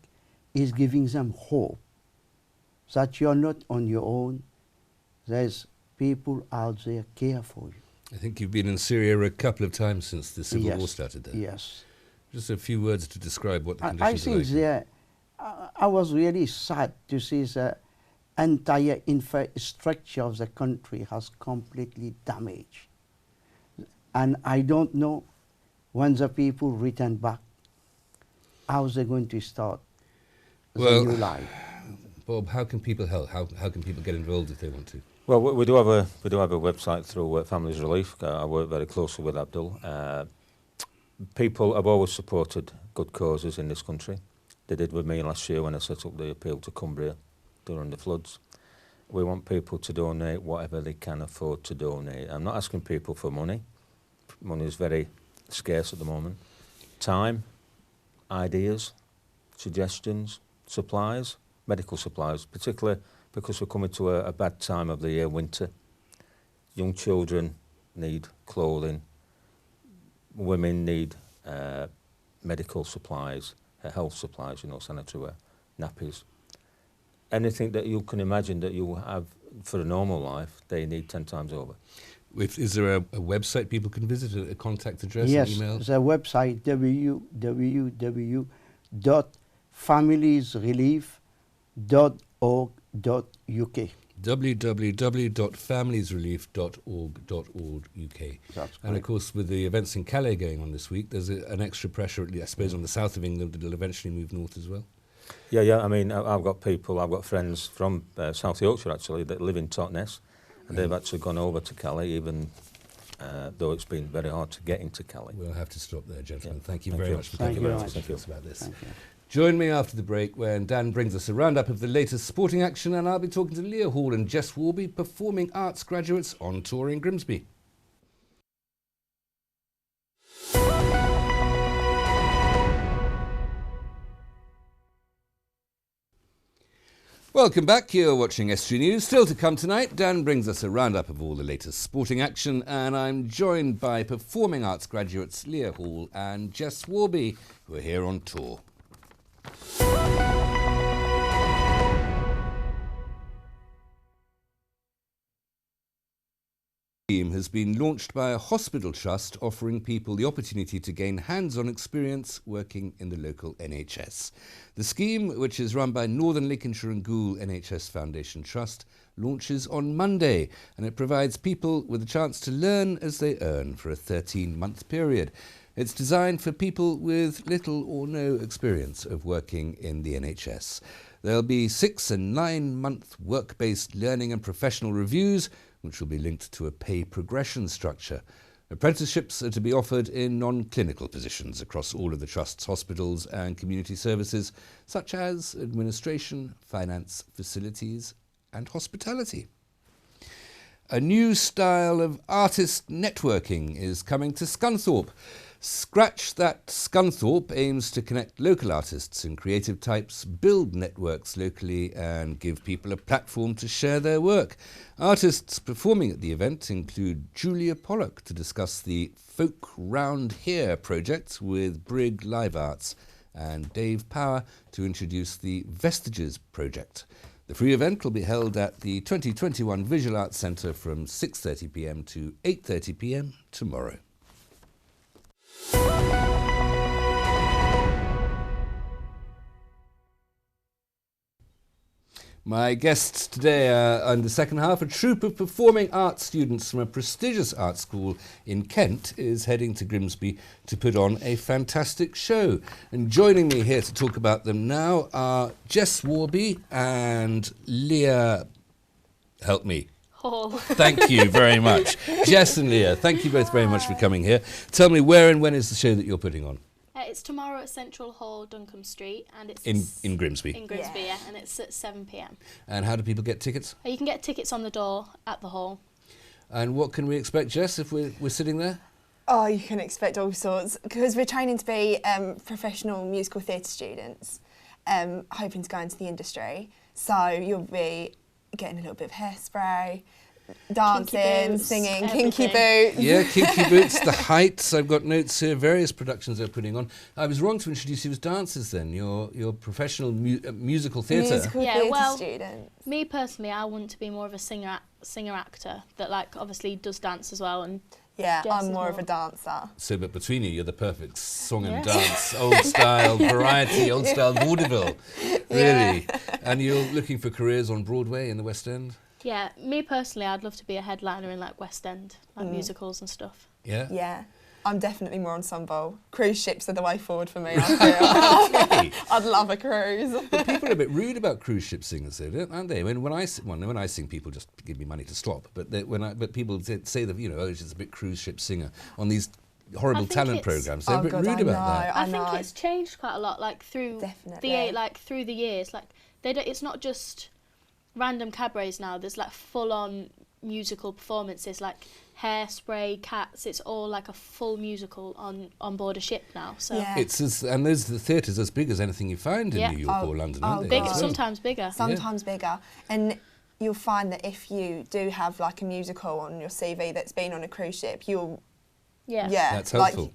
is giving them hope that you're not on your own. There's people out there care for you. I think you've been in Syria a couple of times since the civil war started there. Yes. Just a few words to describe what the conditions are like. I think there, I was really sad to see the entire infrastructure of the country has completely damaged. And I don't know when the people return back, how they're going to start the new life. Bob, how can people help? How can people get involved if they want to? Well, we do have a website through Families Relief. I work very closely with Abdul. People have always supported good causes in this country. They did with me last year when I set up the appeal to Cumbria during the floods. We want people to donate whatever they can afford to donate. I'm not asking people for money. Money is very scarce at the moment. Time, ideas, suggestions, supplies, medical supplies, particularly because we're coming to a bad time of the year, winter. Young children need clothing. Women need medical supplies, health supplies, sanitary wear, nappies. Anything that you can imagine that you have for a normal life, they need 10 times over. Is there a website people can visit, a contact address, yes, an email? Yes, the website www.familiesrelief.org.uk. www.familiesrelief.org.uk. And of course, with the events in Calais going on this week, there's an extra pressure, I suppose, on the south of England that will eventually move north as well. Yeah. I mean, I've got friends from South Yorkshire actually that live in Totnes, and they've actually gone over to Calais even though it's been very hard to get into Cali. We'll have to stop there, gentlemen. Yeah. Thank you Thank very you. much for Thank taking you the very time to much. talk to us about this. Thank you. Join me after the break when Dan brings us a roundup of the latest sporting action, and I'll be talking to Leah Hall and Jess Warby, performing arts graduates on tour in Grimsby. Welcome back, you're watching Estuary News. Still to come tonight, Dan brings us a roundup of all the latest sporting action, and I'm joined by performing arts graduates Leah Hall and Jess Warby, who are here on tour. Scheme has been launched by a hospital trust offering people the opportunity to gain hands-on experience working in the local NHS. The scheme, which is run by Northern Lincolnshire and Goole NHS Foundation Trust, launches on Monday, and it provides people with a chance to learn as they earn for a 13-month period. It's designed for people with little or no experience of working in the NHS. There'll be 6- and 9-month work-based learning and professional reviews, which will be linked to a pay progression structure. Apprenticeships are to be offered in non-clinical positions across all of the Trust's hospitals and community services, such as administration, finance, facilities and hospitality. A new style of artist networking is coming to Scunthorpe. Scratch That Scunthorpe aims to connect local artists and creative types, build networks locally and give people a platform to share their work. Artists performing at the event include Julia Pollock to discuss the Folk Round Here project with Brig Live Arts and Dave Power to introduce the Vestiges project. The free event will be held at the 2021 Visual Arts Centre from 6:30 p.m. to 8:30 p.m. tomorrow. My guests today are, in the second half, a troupe of performing arts students from a prestigious art school in Kent is heading to Grimsby to put on a fantastic show. And joining me here to talk about them now are Jess Warby and Leah, help me. Hall. Thank you very much. Jess and Leah, thank you both very much for coming here. Tell me, where and when is the show that you're putting on? It's tomorrow at Central Hall, Duncombe Street, and it's in Grimsby. In Grimsby, yeah, and it's at 7 p.m. And how do people get tickets? You can get tickets on the door at the hall. And what can we expect, Jess, if we're sitting there? Oh, you can expect all sorts, because we're training to be professional musical theatre students, hoping to go into the industry. So you'll be getting a little bit of hairspray, dancing, boots, singing, everything. kinky boots. Yeah, Kinky Boots, The Heights. I've got notes here, various productions they're putting on. I was wrong to introduce you as dancers then, your professional musical theatre. Musical theatre students. Me personally, I want to be more of a singer-actor that obviously does dance as well. And Yeah, Jess I'm is more of a dancer. So, but between you, you're the perfect song and dance, old-style variety, old-style vaudeville, really. Yeah. And you're looking for careers on Broadway in the West End? Yeah, me personally, I'd love to be a headliner in West End, musicals and stuff. Yeah? Yeah. I'm definitely more ensemble. Cruise ships are the way forward for me, I feel. Okay. I'd love a cruise. But people are a bit rude about cruise ship singers, though, aren't they? When I sing, people just give me money to stop. But people say that, oh, she's a bit cruise ship singer on these horrible talent programs. They're a bit rude about that. I think it's changed quite a lot, through through the years. It's not just random cabarets now. There's full-on musical performances, Hairspray, Cats. It's all a full musical on board a ship now. So and there's the theatres as big as anything you find in New York or London, aren't they? Sometimes bigger. Sometimes bigger. And you'll find that if you do have a musical on your CV that's been on a cruise ship, that's helpful.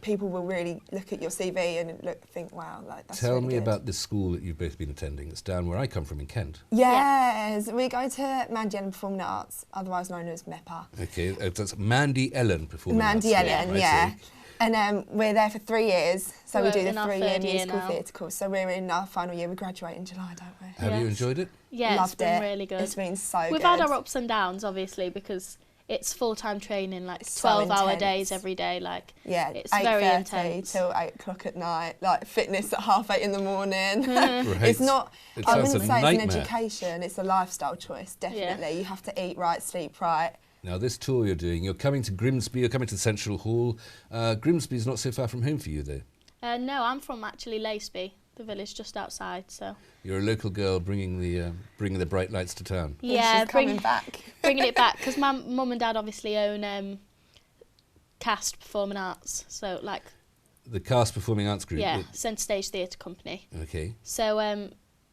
People will really look at your CV and think, wow, that's Tell really me good. about this school that you've both been attending. It's down where I come from in Kent. Yes, we go to Mandy Ellen Performing Arts, otherwise known as MEPA. Okay, that's Mandy Ellen Performing Arts. Mandy Ellen, yeah. And we're there for 3 years, so we do the 3-year musical theatre course. So we're in our final year. We graduate in July, don't we? Have you enjoyed it? Yeah, Loved it's been it. really good. It's been so good. We've had our ups and downs, obviously, because it's full-time training, 12-hour days every day. It's very intense. till 8 o'clock at night. Fitness at 8:30 in the morning. Right. It's not. I wouldn't say nightmare. it's an education. It's a lifestyle choice. Definitely, you have to eat right, sleep right, Now, this tour you're doing, you're coming to Grimsby, you're coming to Central Hall. Grimsby's not so far from home for you, though. No, I'm from actually Laceby, the village just outside. So you're a local girl bringing the bright lights to town. Yeah, she's coming back. Bringing it back, because my mum and dad obviously own Cast Performing Arts, so like... The Cast Performing Arts Group? Yeah, Centre Stage Theatre Company. Okay. So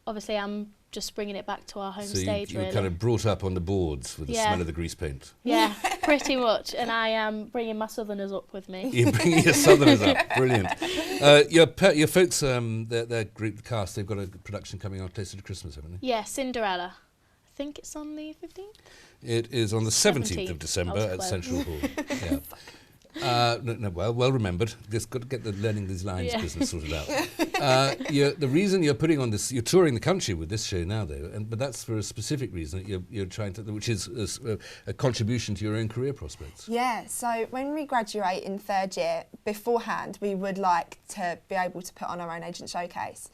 obviously I'm just bringing it back to our home stage, you're really. kind of brought up on the boards with the smell of the grease paint. Yeah, pretty much, and I am bringing my Southerners up with me. You're bringing your Southerners up, brilliant. Your folks, their group, the Cast, they've got a production coming out closer to Christmas, haven't they? Yeah, Cinderella. I think it's on the 15th? It is on the 17th of December at Central Hall. Yeah. Well remembered. Just got to get the learning these lines business sorted out. The reason you're putting on this, you're touring the country with this show now, though, but that's for a specific reason that you're trying to, which is a contribution to your own career prospects. Yeah. So when we graduate in 3rd year, beforehand, we would like to be able to put on our own agent showcase.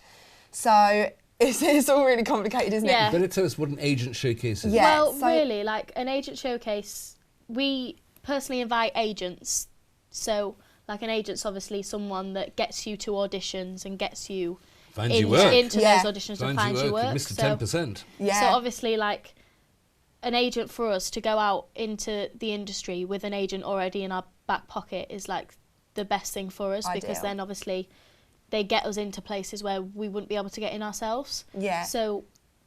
So it's all really complicated, isn't it? Better tell us what an agent showcase is. Yeah, well, really, like an agent showcase, we personally invite agents. So, like an agent's obviously someone that gets you to auditions and gets you into those auditions and finds you work. Mr. 10%. So obviously, like an agent for us to go out into the industry with an agent already in our back pocket is like the best thing for us, because then obviously they get us into places where we wouldn't be able to get in ourselves. Yeah. So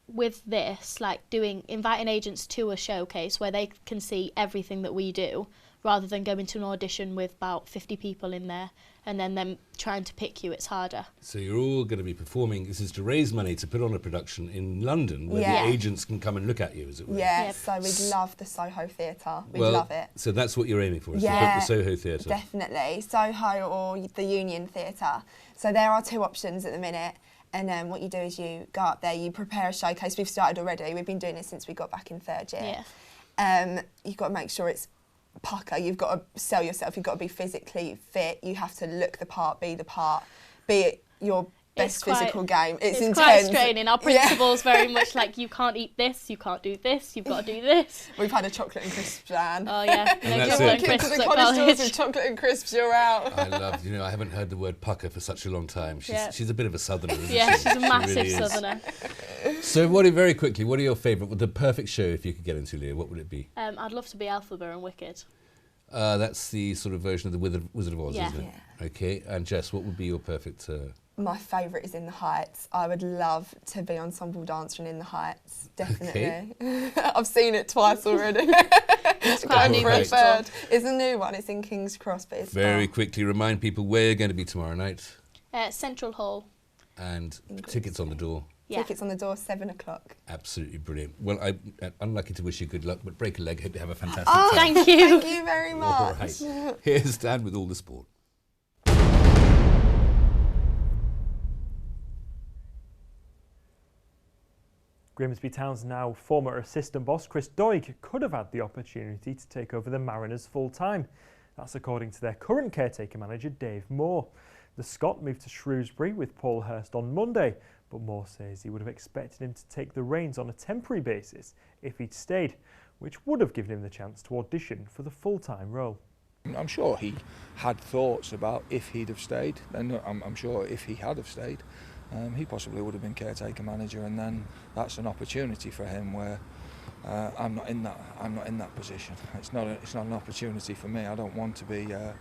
with this, like inviting agents to a showcase where they can see everything that we do, rather than going to an audition with about 50 people in there and then them trying to pick you, it's harder. So you're all going to be performing, this is to raise money to put on a production in London where the agents can come and look at you, as it were. Yeah, so we'd love the Soho Theatre. We'd love it. So that's what you're aiming for, is to book the Soho Theatre. Definitely. Soho or the Union Theatre. So there are 2 options at the minute. And what you do is you go up there, you prepare a showcase. We've started already. We've been doing it since we got back in 3rd year. Yeah. You've got to make sure it's pucker. You've got to sell yourself. You've got to be physically fit. You have to look the part, be it your best physical game. It's intense. Quite straining. Our principal's very much like, you can't eat this, you can't do this, you've got to do this. We've had a chocolate and crisps ban. Oh yeah, no chocolate and crisps at college. With chocolate and crisps, you're out. I love, I haven't heard the word pucker for such a long time. She's a bit of a southerner, isn't she? Yeah, she's a massive really southerner. So very quickly, what are your favourite, the perfect show if you could get into, Leah, what would it be? I'd love to be Elphaba and Wicked. That's the sort of version of the Wizard of Oz, isn't it? Okay, and Jess, what would be your perfect... My favourite is In the Heights. I would love to be ensemble dancer in The Heights, definitely. Okay. I've seen it twice already. It's quite a new one. It's a new one, it's in King's Cross. But it's very quickly, remind people where you're going to be tomorrow night. Central Hall. And tickets on the door. Yeah. Tickets on the door, 7 o'clock. Absolutely brilliant. Well, I'm unlucky to wish you good luck, but break a leg, hope you have a fantastic time. Thank you. Thank you very much. All right. Here's Dan with all the sport. Grimsby Town's now former assistant boss Chris Doig could have had the opportunity to take over the Mariners full-time. That's according to their current caretaker manager Dave Moore. The Scot moved to Shrewsbury with Paul Hurst on Monday, but Moore says he would have expected him to take the reins on a temporary basis if he'd stayed, which would have given him the chance to audition for the full-time role. I'm sure he had thoughts about if he'd have stayed, and I'm sure if he had have stayed, he possibly would have been caretaker manager, and then that's an opportunity for him where I'm not in that position. It's not an opportunity for me. I don't want to be a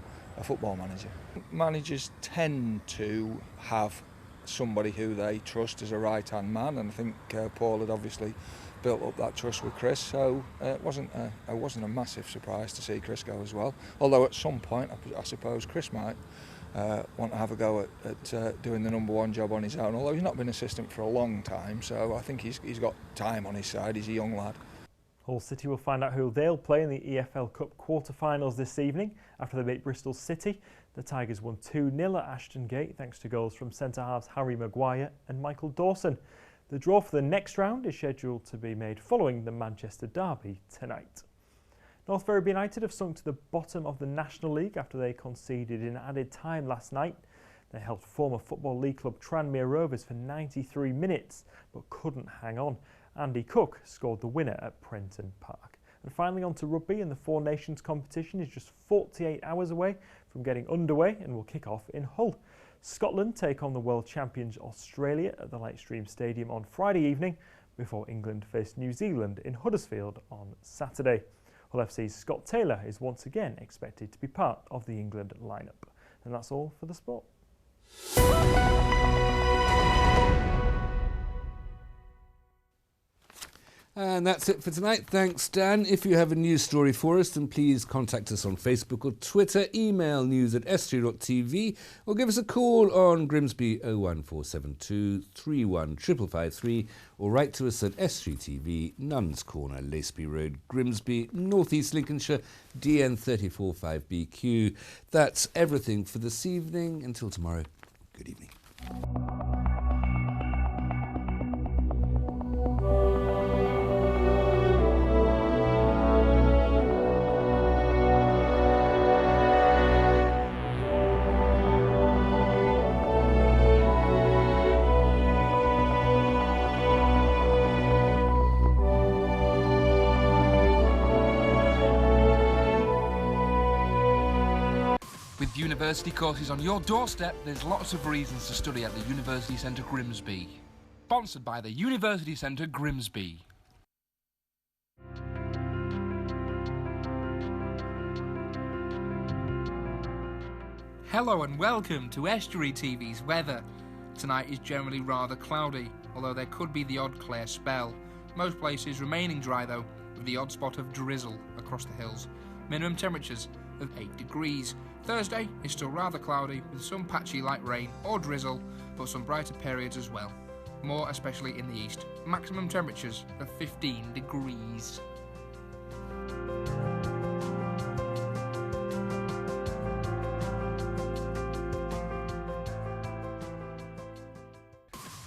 football manager. Managers tend to have somebody who they trust as a right-hand man, and I think Paul had obviously built up that trust with Chris, so it wasn't a massive surprise to see Chris go as well. Although at some point, I suppose Chris might want to have a go at doing the #1 job on his own. Although he's not been assistant for a long time, so I think he's got time on his side. He's a young lad. Hull City will find out who they'll play in the EFL Cup quarter-finals this evening after they beat Bristol City. The Tigers won 2-0 at Ashton Gate thanks to goals from centre-halves Harry Maguire and Michael Dawson. The draw for the next round is scheduled to be made following the Manchester derby tonight. North Ferriby United have sunk to the bottom of the National League after they conceded in added time last night. They held former Football League club Tranmere Rovers for 93 minutes but couldn't hang on. Andy Cook scored the winner at Prenton Park. And finally on to rugby, and the Four Nations competition is just 48 hours away from getting underway and will kick off in Hull. Scotland take on the world champions Australia at the Lightstream Stadium on Friday evening before England face New Zealand in Huddersfield on Saturday. Hull FC's Scott Taylor is once again expected to be part of the England lineup. And that's all for the sport. And that's it for tonight. Thanks, Dan. If you have a news story for us, then please contact us on Facebook or Twitter, email news@estuary.tv, or give us a call on Grimsby 01472 31553, or write to us at Estuary TV, Nuns Corner, Laceby Road, Grimsby, North East Lincolnshire, DN 345BQ. That's everything for this evening. Until tomorrow, good evening. With university courses on your doorstep, there's lots of reasons to study at the University Centre Grimsby. Sponsored by the University Centre Grimsby. Hello and welcome to Estuary TV's weather. Tonight is generally rather cloudy, although there could be the odd clear spell. Most places remaining dry though, with the odd spot of drizzle across the hills. Minimum temperatures of 8 degrees. Thursday is still rather cloudy with some patchy light rain or drizzle, but some brighter periods as well, more especially in the east. Maximum temperatures of 15 degrees.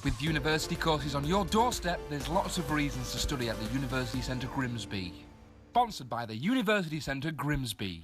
With university courses on your doorstep, there's lots of reasons to study at the University Centre Grimsby. Sponsored by the University Centre Grimsby.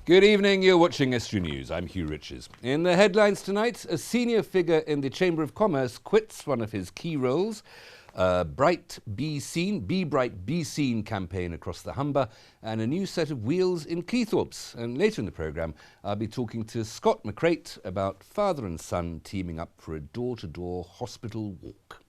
Good evening, you're watching Estuary News. I'm Hugh Riches. In the headlines tonight, a senior figure in the Chamber of Commerce quits one of his key roles. Bright Be Seen, Be Bright Be Seen campaign across the Humber, and a new set of wheels in Cleethorpes. And later in the programme, I'll be talking to Scott McCrate about father and son teaming up for a door-to-door hospital walk.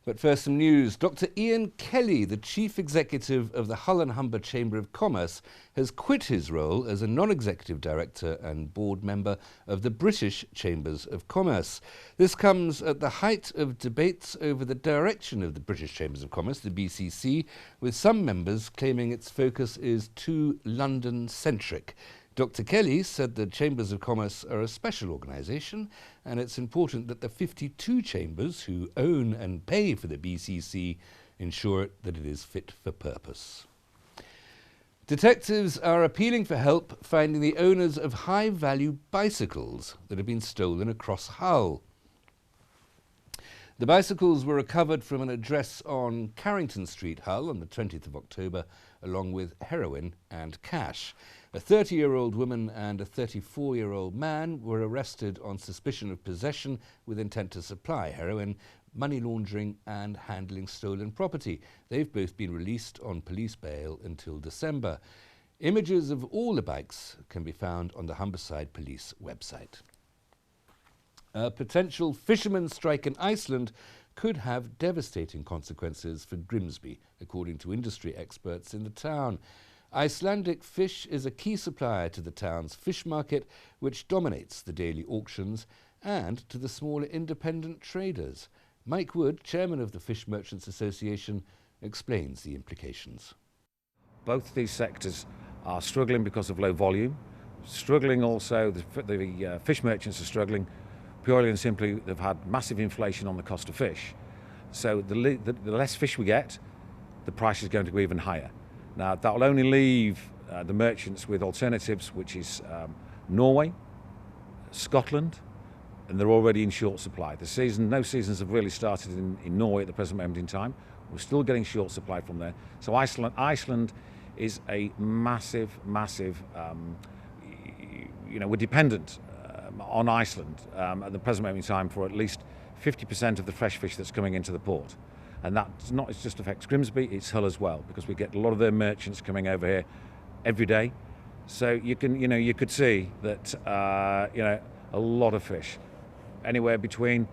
But first, some news. Dr. Ian Kelly, the Chief Executive of the Hull and Humber Chamber of Commerce, has quit his role as a non-executive director and board member of the British Chambers of Commerce. This comes at the height of debates over the direction of the British Chambers of Commerce, the BCC, with some members claiming its focus is too London-centric. Dr. Kelly said the Chambers of Commerce are a special organisation, and it's important that the 52 chambers who own and pay for the BCC ensure that it is fit for purpose. Detectives are appealing for help finding the owners of high-value bicycles that have been stolen across Hull. The bicycles were recovered from an address on Carrington Street, Hull, on the 20th of October, along with heroin and cash. A 30-year-old woman and a 34-year-old man were arrested on suspicion of possession with intent to supply heroin, money laundering and handling stolen property. They've both been released on police bail until December. Images of all the bikes can be found on the Humberside Police website. A potential fishermen's strike in Iceland could have devastating consequences for Grimsby, according to industry experts in the town. Icelandic fish is a key supplier to the town's fish market, which dominates the daily auctions, and to the smaller independent traders. Mike Wood, chairman of the Fish Merchants Association, explains the implications. Both these sectors are struggling because of low volume, struggling also, the fish merchants are struggling purely and simply they've had massive inflation on the cost of fish. So the less fish we get, the price is going to go even higher. Now that will only leave the merchants with alternatives, which is Norway, Scotland, and they're already in short supply. No seasons have really started in Norway at the present moment in time. We're still getting short supply from there. So Iceland is a massive, we're dependent on Iceland at the present moment in time for at least 50% of the fresh fish that's coming into the port. And that it just affects Grimsby, it's Hull as well, because we get a lot of their merchants coming over here every day. So you could see that, a lot of fish. Anywhere between,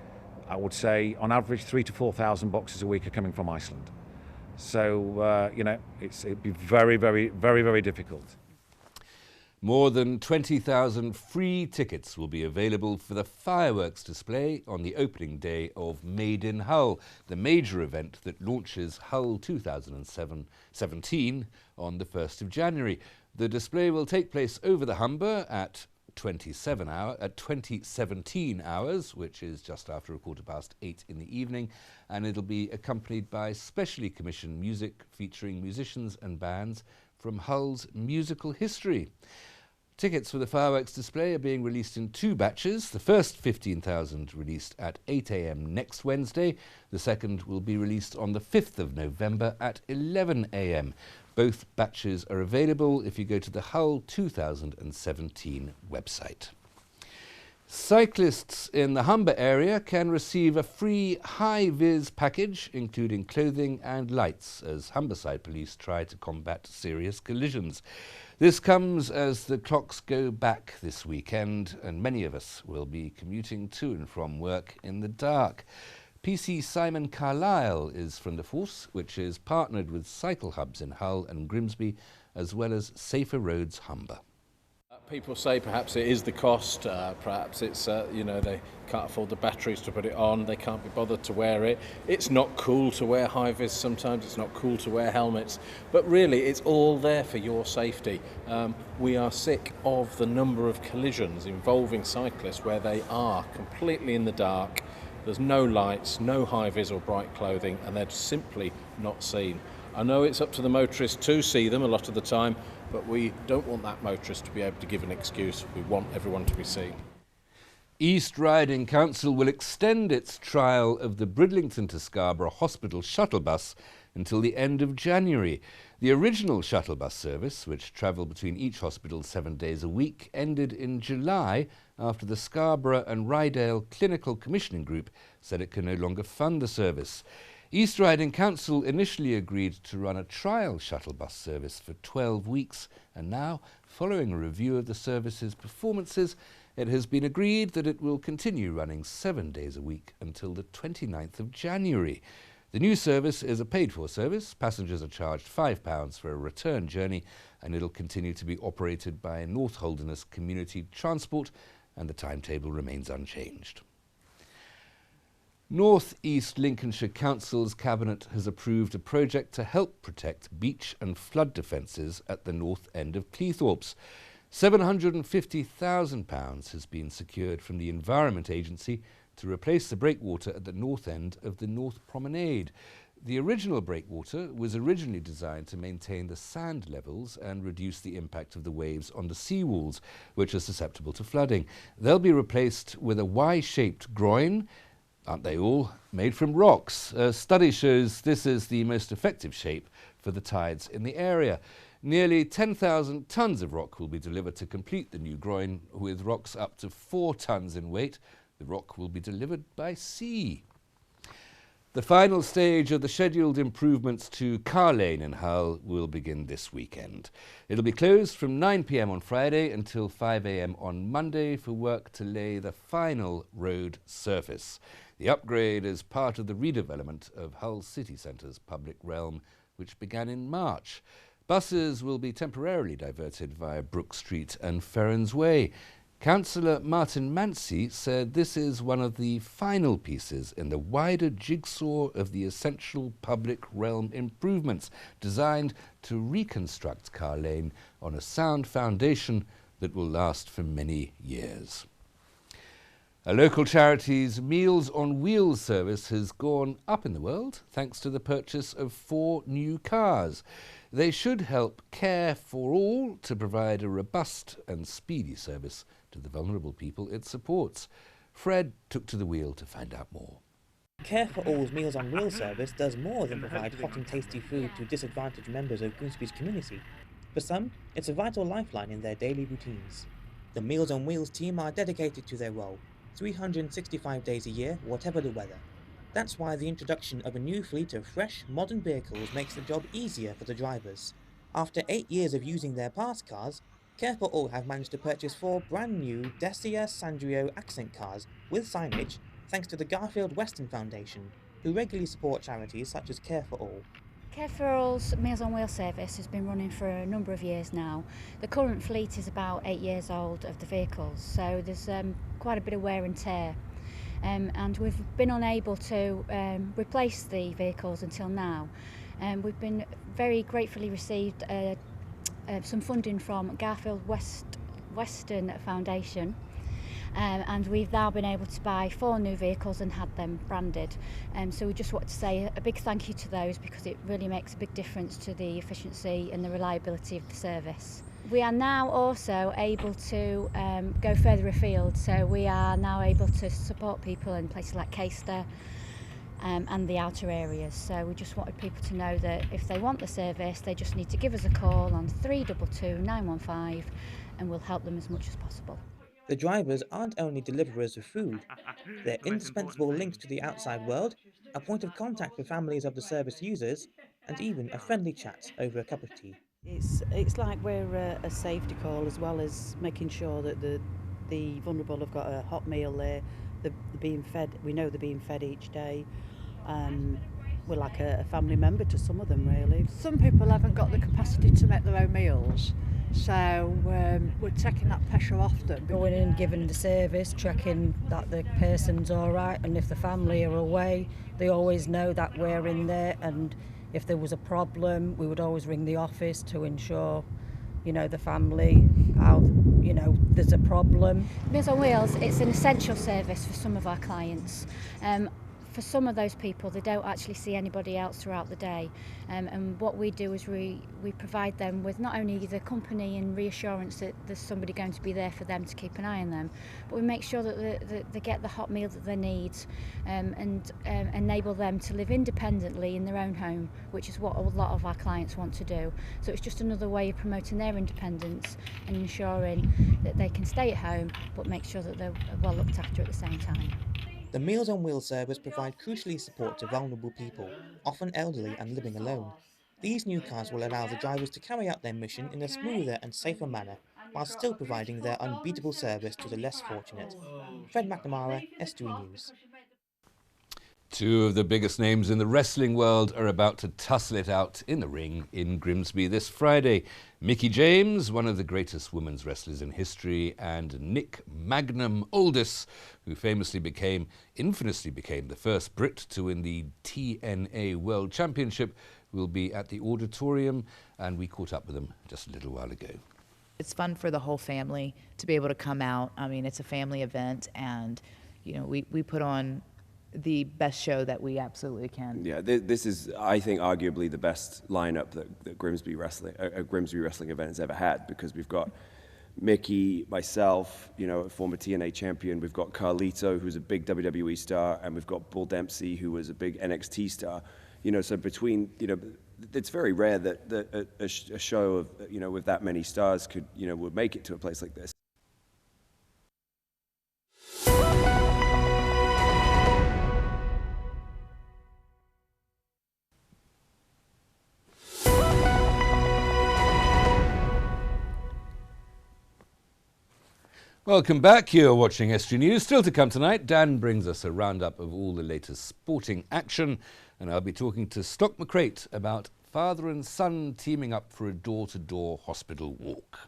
I would say, on average, 3,000 to 4,000 boxes a week are coming from Iceland. So, it'd be very, very difficult. More than 20,000 free tickets will be available for the fireworks display on the opening day of Made in Hull, the major event that launches Hull 2017 on the 1st of January. The display will take place over the Humber at 2017 hours, which is just after 8:15 in the evening, and it'll be accompanied by specially commissioned music featuring musicians and bands from Hull's musical history. Tickets for the fireworks display are being released in 2 batches. The first 15,000 released at 8 a.m. next Wednesday. The second will be released on the 5th of November at 11 a.m. Both batches are available if you go to the Hull 2017 website. Cyclists in the Humber area can receive a free high-vis package, including clothing and lights, as Humberside Police try to combat serious collisions. This comes as the clocks go back this weekend, and many of us will be commuting to and from work in the dark. PC Simon Carlisle is from the force, which is partnered with cycle hubs in Hull and Grimsby, as well as Safer Roads Humber. People say perhaps it is the cost, perhaps it's, they can't afford the batteries to put it on, they can't be bothered to wear it. It's not cool to wear high-vis sometimes, it's not cool to wear helmets, but really it's all there for your safety. We are sick of the number of collisions involving cyclists where they are completely in the dark, there's no lights, no high-vis or bright clothing, and they're simply not seen. I know it's up to the motorist to see them a lot of the time, but we don't want that motorist to be able to give an excuse. We want everyone to be seen. East Riding Council will extend its trial of the Bridlington to Scarborough Hospital shuttle bus until the end of January. The original shuttle bus service, which travelled between each hospital 7 days a week, ended in July after the Scarborough and Rydale Clinical Commissioning Group said it can no longer fund the service. East Riding Council initially agreed to run a trial shuttle bus service for 12 weeks, and now, following a review of the service's performances, it has been agreed that it will continue running 7 days a week until the 29th of January. The new service is a paid-for service. Passengers are charged £5 for a return journey, and it'll continue to be operated by North Holderness Community Transport, and the timetable remains unchanged. North East Lincolnshire Council's Cabinet has approved a project to help protect beach and flood defences at the north end of Cleethorpes. £750,000 has been secured from the Environment Agency to replace the breakwater at the north end of the North Promenade. The original breakwater was originally designed to maintain the sand levels and reduce the impact of the waves on the seawalls, which are susceptible to flooding. They'll be replaced with a Y-shaped groin, aren't they all, made from rocks. A study shows this is the most effective shape for the tides in the area. Nearly 10,000 tonnes of rock will be delivered to complete the new groin, with rocks up to 4 tonnes in weight. The rock will be delivered by sea. The final stage of the scheduled improvements to Car Lane in Hull will begin this weekend. It'll be closed from 9 p.m. on Friday until 5 a.m. on Monday for work to lay the final road surface. The upgrade is part of the redevelopment of Hull City Centre's public realm, which began in March. Buses will be temporarily diverted via Brook Street and Ferrens Way. Councillor Martin Mancy said this is one of the final pieces in the wider jigsaw of the essential public realm improvements designed to reconstruct Car Lane on a sound foundation that will last for many years. A local charity's Meals on Wheels service has gone up in the world thanks to the purchase of 4 new cars. They should help Care for All to provide a robust and speedy service to the vulnerable people it supports. Fred took to the wheel to find out more. Care for All's Meals on Wheels service does more than provide hot and tasty food to disadvantaged members of Grimsby's community. For some, it's a vital lifeline in their daily routines. The Meals on Wheels team are dedicated to their role, 365 days a year, whatever the weather. That's why the introduction of a new fleet of fresh, modern vehicles makes the job easier for the drivers. After 8 years of using their past cars, Care for All have managed to purchase 4 brand new Dacia Sandrio accent cars with signage, thanks to the Garfield Weston Foundation, who regularly support charities such as Care for All. Care for All's Meals on Wheels service has been running for a number of years now. The current fleet is about 8 years old of the vehicles, so there's quite a bit of wear and tear. And we've been unable to replace the vehicles until now. We've been very gratefully received some funding from Garfield Weston Foundation. And we've now been able to buy 4 new vehicles and had them branded. So we just want to say a big thank you to those, because it really makes a big difference to the efficiency and the reliability of the service. We are now also able to go further afield, so we are now able to support people in places like Caister and the outer areas. So we just wanted people to know that if they want the service, they just need to give us a call on 322 915 and we'll help them as much as possible. The drivers aren't only deliverers of food, they're indispensable links to the outside world, a point of contact for families of the service users, and even a friendly chat over a cup of tea. It's like we're a safety call, as well as making sure that the vulnerable have got a hot meal there. They're being fed. We know they're being fed each day. We're like a family member to some of them, really. Some people haven't got the capacity to make their own meals, so we're taking that pressure off them. Going in, giving the service, checking that the person's all right, and if the family are away, they always know that we're in there, and if there was a problem, we would always ring the office to ensure, you know, the family, how, you know, there's a problem. Meals on Wheels, it's an essential service for some of our clients. For some of those people, they don't actually see anybody else throughout the day, and what we do is we provide them with not only the company and reassurance that there's somebody going to be there for them to keep an eye on them, but we make sure that they get the hot meal that they need, and enable them to live independently in their own home, which is what a lot of our clients want to do. So it's just another way of promoting their independence and ensuring that they can stay at home but make sure that they're well looked after at the same time. The Meals on Wheels service provide crucially support to vulnerable people, often elderly and living alone. These new cars will allow the drivers to carry out their mission in a smoother and safer manner, while still providing their unbeatable service to the less fortunate. Fred McNamara, Estuary News. 2 of the biggest names in the wrestling world are about to tussle it out in the ring in Grimsby this Friday. Mickie James, one of the greatest women's wrestlers in history, and Nick Magnum Aldis, who infamously became the first Brit to win the TNA World Championship, will be at the auditorium, and we caught up with them just a little while ago. It's fun for the whole family to be able to come out. I mean, it's a family event, and you know, we put on the best show that we absolutely can. Yeah, this is, I think, arguably the best lineup that Grimsby Wrestling event has ever had, because we've got Mickie, myself, you know, a former TNA champion. We've got Carlito, who's a big WWE star, and we've got Bull Dempsey, who was a big NXT star. You know, so between, you know, it's very rare that a show of, you know, with that many stars could, you know, would make it to a place like this. Welcome back. You're watching Estuary News. Still to come tonight, Dan brings us a roundup of all the latest sporting action, and I'll be talking to Stock McCrate about father and son teaming up for a door-to-door hospital walk.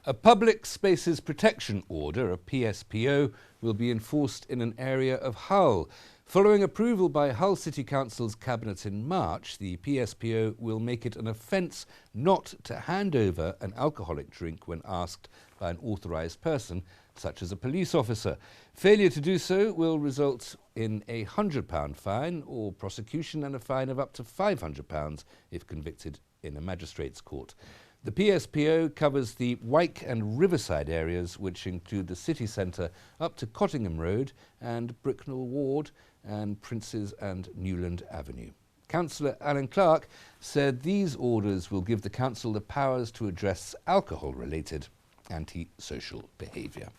A Public Spaces Protection Order, a PSPO, will be enforced in an area of Hull. Following approval by Hull City Council's Cabinet in March, the PSPO will make it an offence not to hand over an alcoholic drink when asked by an authorised person, such as a police officer. Failure to do so will result in a £100 fine or prosecution and a fine of up to £500 if convicted in a magistrate's court. The PSPO covers the Wyke and Riverside areas, which include the city centre up to Cottingham Road and Bricknell Ward and Princes and Newland Avenue. Councillor Alan Clark said these orders will give the council the powers to address alcohol-related antisocial behaviour.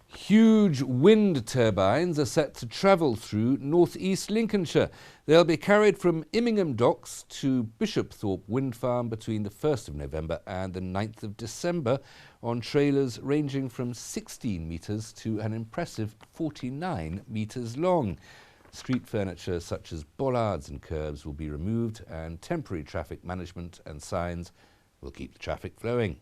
Huge wind turbines are set to travel through north-east Lincolnshire. They'll be carried from Immingham Docks to Bishopthorpe Wind Farm between the 1st of November and the 9th of December on trailers ranging from 16 metres to an impressive 49 metres long. Street furniture such as bollards and curbs will be removed, and temporary traffic management and signs will keep the traffic flowing.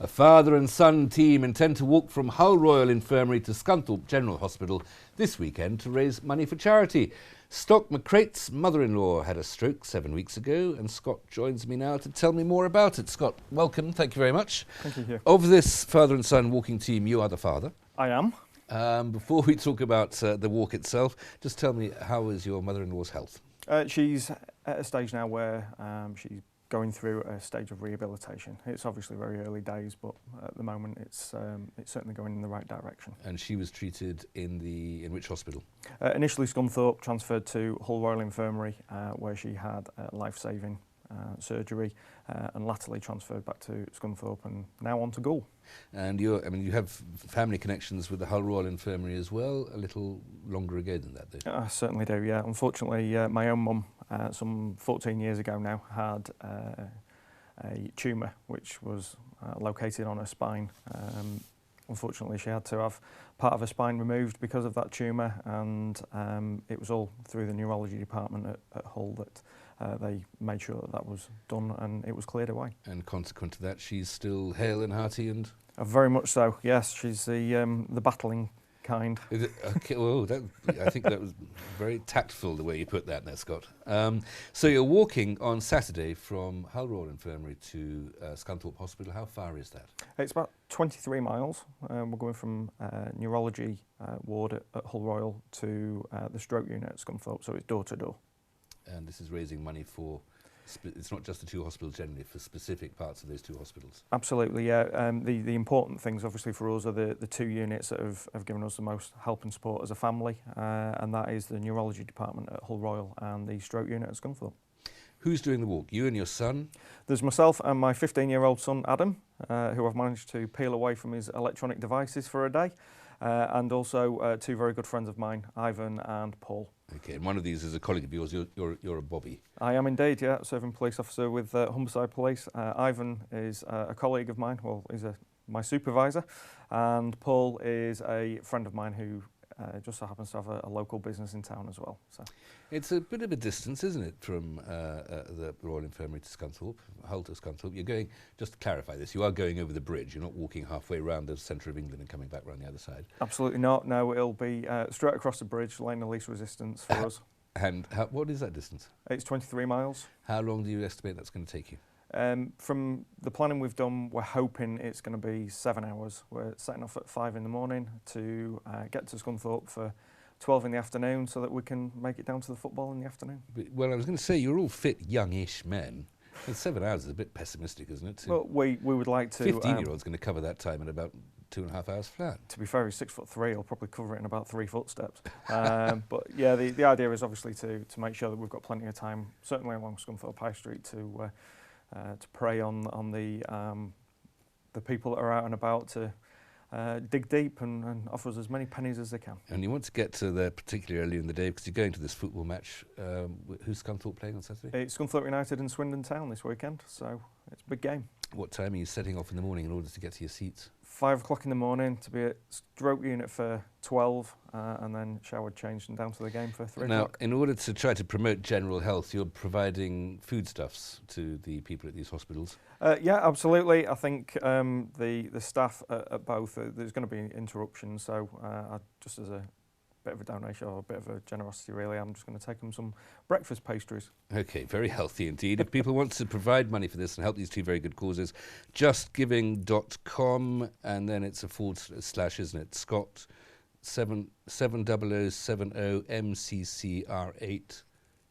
A father and son team intend to walk from Hull Royal Infirmary to Scunthorpe General Hospital this weekend to raise money for charity. Stock McCrate's mother-in-law had a stroke 7 weeks ago, and Scott joins me now to tell me more about it. Scott, welcome. Thank you very much. Thank you, Hugh. Of this father and son walking team, you are the father. I am. Before we talk about the walk itself, just tell me, how is your mother-in-law's health? She's at a stage now where she's going through a stage of rehabilitation. It's obviously very early days, but at the moment it's certainly going in the right direction. And she was treated in which hospital? Initially Scunthorpe, transferred to Hull Royal Infirmary, where she had life-saving surgery, and latterly transferred back to Scunthorpe and now on to Goole. And you have family connections with the Hull Royal Infirmary as well, a little longer ago than that, though. I certainly do, yeah. Unfortunately, my own mum, some 14 years ago now, had a tumour which was located on her spine. Unfortunately, she had to have part of her spine removed because of that tumour, and it was all through the neurology department at Hull that they made sure that was done and it was cleared away. And consequent to that, she's still hale and hearty and... very much so, yes. She's the battling kind. Is it? Okay, well, I think that was very tactful, the way you put that there, Scott. So you're walking on Saturday from Hull Royal Infirmary to Scunthorpe Hospital. How far is that? It's about 23 miles. We're going from neurology ward at Hull Royal to the stroke unit at Scunthorpe, so it's door to door. And this is raising money for, it's not just the two hospitals generally, for specific parts of those two hospitals. Absolutely, yeah. The important things obviously for us are the two units that have given us the most help and support as a family, and that is the neurology department at Hull Royal and the stroke unit at Scunthorpe. Who's doing the walk? You and your son? There's myself and my 15-year-old son Adam, who I've managed to peel away from his electronic devices for a day, and also two very good friends of mine, Ivan and Paul. Okay, and one of these is a colleague of yours. You're a bobby. I am indeed, yeah, serving police officer with Humberside Police. Ivan is a colleague of mine, well, he's my supervisor, and Paul is a friend of mine who just so happens to have a local business in town as well. So it's a bit of a distance, isn't it, from the Royal Infirmary to Scunthorpe, Hull to Scunthorpe. You're going, just to clarify this, you are going over the bridge. You're not walking halfway around the centre of England and coming back round the other side. Absolutely not. No, it'll be straight across the bridge, lane of least resistance for us. And what is that distance? It's 23 miles. How long do you estimate that's going to take you? From the planning we've done, we're hoping it's going to be 7 hours. We're setting off at 5 in the morning to get to Scunthorpe for 12 in the afternoon so that we can make it down to the football in the afternoon. Well, I was going to say, you're all fit, youngish men. And 7 hours is a bit pessimistic, isn't it? Well, we would like to... 15-year-old's going to cover that time in about 2.5 hours flat. To be fair, he's 6'3", he'll probably cover it in about 3 footsteps. But yeah, the idea is obviously to make sure that we've got plenty of time, certainly along Scunthorpe High Street, to prey on the people that are out and about, to dig deep and offer us as many pennies as they can. And you want to get to there particularly early in the day because you're going to this football match. Who's Scunthorpe playing on Saturday? It's Scunthorpe United and Swindon Town this weekend, so it's a big game. What time are you setting off in the morning in order to get to your seats? 5 o'clock in the morning to be at stroke unit for 12, and then showered, changed and down to the game for 3 Now, o'clock. in order to try to promote general health, you're providing foodstuffs to the people at these hospitals? Yeah, absolutely. I think the staff at both, there's going to be interruptions, so just as a bit of a donation or a bit of a generosity really, I'm just going to take them some breakfast pastries. Okay, very healthy indeed. If people want to provide money for this and help these two very good causes, justgiving.com, and then it's a /, isn't it? Scott 70070 MCCR8.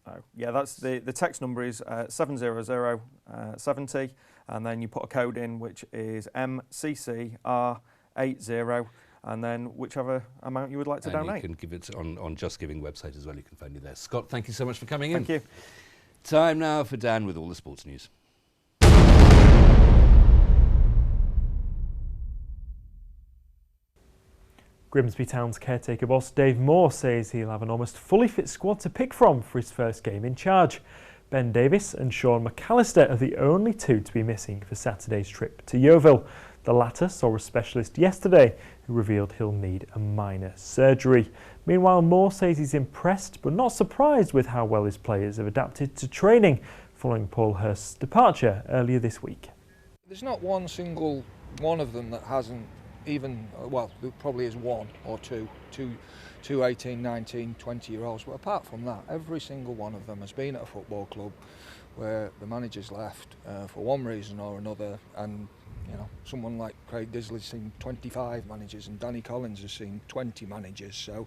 Oh, yeah, that's the text number is 70070, and then you put a code in which is MCCR80, and then whichever amount you would like to donate. You can give it on Just Giving website as well. You can find it there. Scott, thank you so much for coming in. Thank you. Time now for Dan with all the sports news. Grimsby Town's caretaker boss Dave Moore says he'll have an almost fully fit squad to pick from for his first game in charge. Ben Davis and Sean McAllister are the only two to be missing for Saturday's trip to Yeovil. The latter saw a specialist yesterday who revealed he'll need a minor surgery. Meanwhile, Moore says he's impressed but not surprised with how well his players have adapted to training following Paul Hurst's departure earlier this week. There's not one single one of them that hasn't even, well, there probably is one or two 18, 19, 20-year-olds. But apart from that, every single one of them has been at a football club where the manager's left for one reason or another, and you know, someone like Craig Disley's seen 25 managers and Danny Collins has seen 20 managers. So,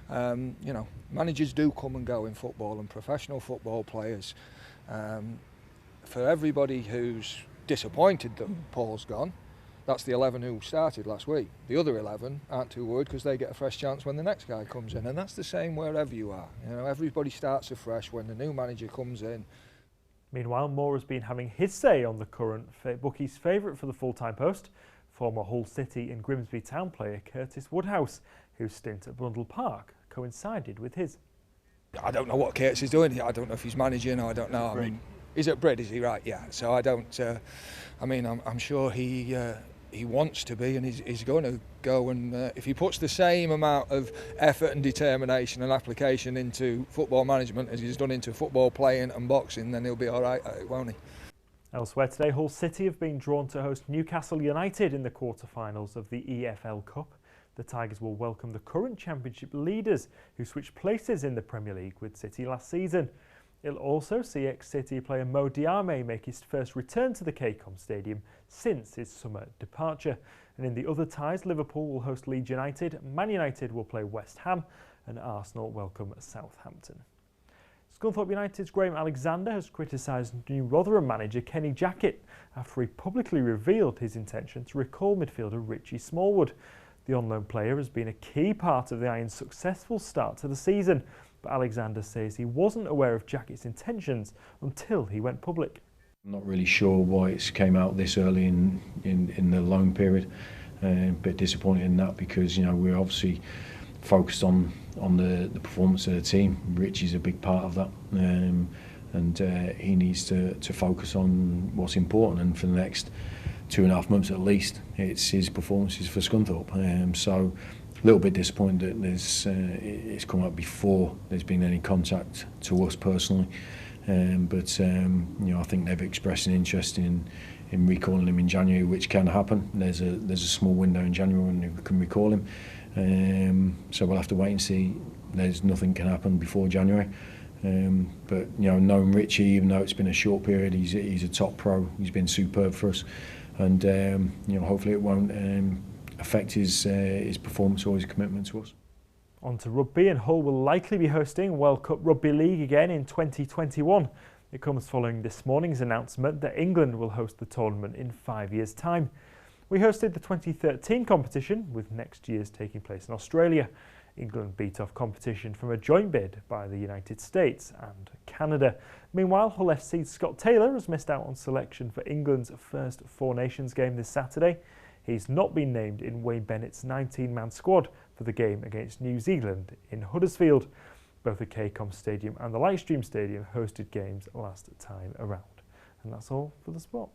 you know, managers do come and go in football, and professional football players. For everybody who's disappointed that Paul's gone, that's the 11 who started last week. The other 11 aren't too worried because they get a fresh chance when the next guy comes in, and that's the same wherever you are. You know, everybody starts afresh when the new manager comes in. Meanwhile, Moore has been having his say on the current bookies' favourite for the full-time post, former Hull City and Grimsby Town player Curtis Woodhouse, whose stint at Blundell Park coincided with his. I don't know what Curtis is doing. I don't know if he's managing, or I don't know. I mean, he's at Brid, is he? Right, yeah. So I don't. I mean, I'm sure he wants to be, and he's going to go. And if he puts the same amount of effort and determination and application into football management as he's done into football playing and boxing, then he'll be all right, won't he? Elsewhere today, Hull City have been drawn to host Newcastle United in the quarter-finals of the EFL Cup. The Tigers will welcome the current Championship leaders who switched places in the Premier League with City last season. It'll also see ex-City player Mo Diame make his first return to the KCOM Stadium since his summer departure. And in the other ties, Liverpool will host Leeds United, Man United will play West Ham, and Arsenal welcome Southampton. Scunthorpe United's Graham Alexander has criticised new Rotherham manager Kenny Jackett after he publicly revealed his intention to recall midfielder Richie Smallwood. The on-loan player has been a key part of the Irons' successful start to the season, but Alexander says he wasn't aware of Jackett's intentions until he went public. I'm not really sure why it's came out this early in the loan period. A bit disappointed in that because, you know, we're obviously focused on the performance of the team. Richie's a big part of that, and he needs to focus on what's important. And for the next 2.5 months at least, it's his performances for Scunthorpe. So a little bit disappointed that it's come up before there's been any contact to us personally. But you know, I think they've expressed an interest in recalling him in January, which can happen. There's a small window in January when we can recall him. So we'll have to wait and see. There's nothing can happen before January. But you know, knowing Richie, even though it's been a short period, he's a top pro. He's been superb for us, and you know, hopefully it won't affect his performance or his commitment to us. On to rugby, and Hull will likely be hosting World Cup Rugby League again in 2021. It comes following this morning's announcement that England will host the tournament in 5 years' time. We hosted the 2013 competition, with next year's taking place in Australia. England beat off competition from a joint bid by the United States and Canada. Meanwhile, Hull FC's Scott Taylor has missed out on selection for England's first Four Nations game this Saturday. He's not been named in Wayne Bennett's 19-man squad for the game against New Zealand in Huddersfield. Both the KCOM Stadium and the Lightstream Stadium hosted games last time around. And that's all for the sport.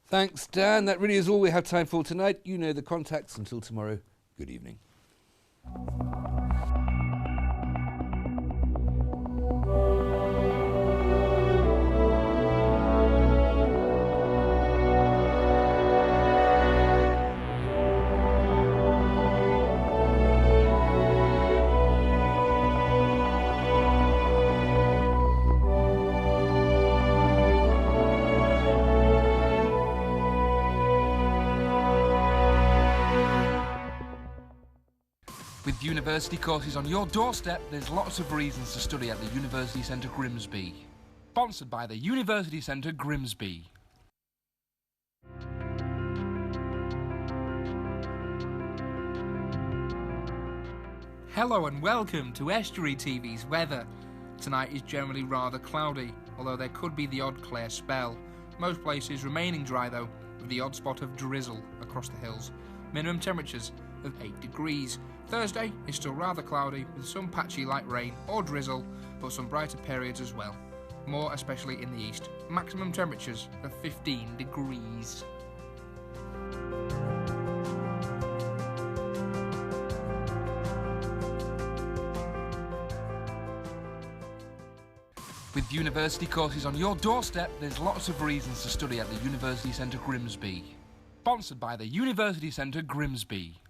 Thanks, Dan. That really is all we have time for tonight. You know the contacts. Until tomorrow, good evening. With university courses on your doorstep, there's lots of reasons to study at the University Centre Grimsby. Sponsored by the University Centre Grimsby. Hello and welcome to Estuary TV's weather. Tonight is generally rather cloudy, although there could be the odd clear spell. Most places remaining dry though, with the odd spot of drizzle across the hills. Minimum temperatures of 8 degrees. Thursday is still rather cloudy with some patchy light rain or drizzle, but some brighter periods as well. More especially in the east. Maximum temperatures of 15 degrees. With university courses on your doorstep, there's lots of reasons to study at the University Centre Grimsby. Sponsored by the University Centre Grimsby.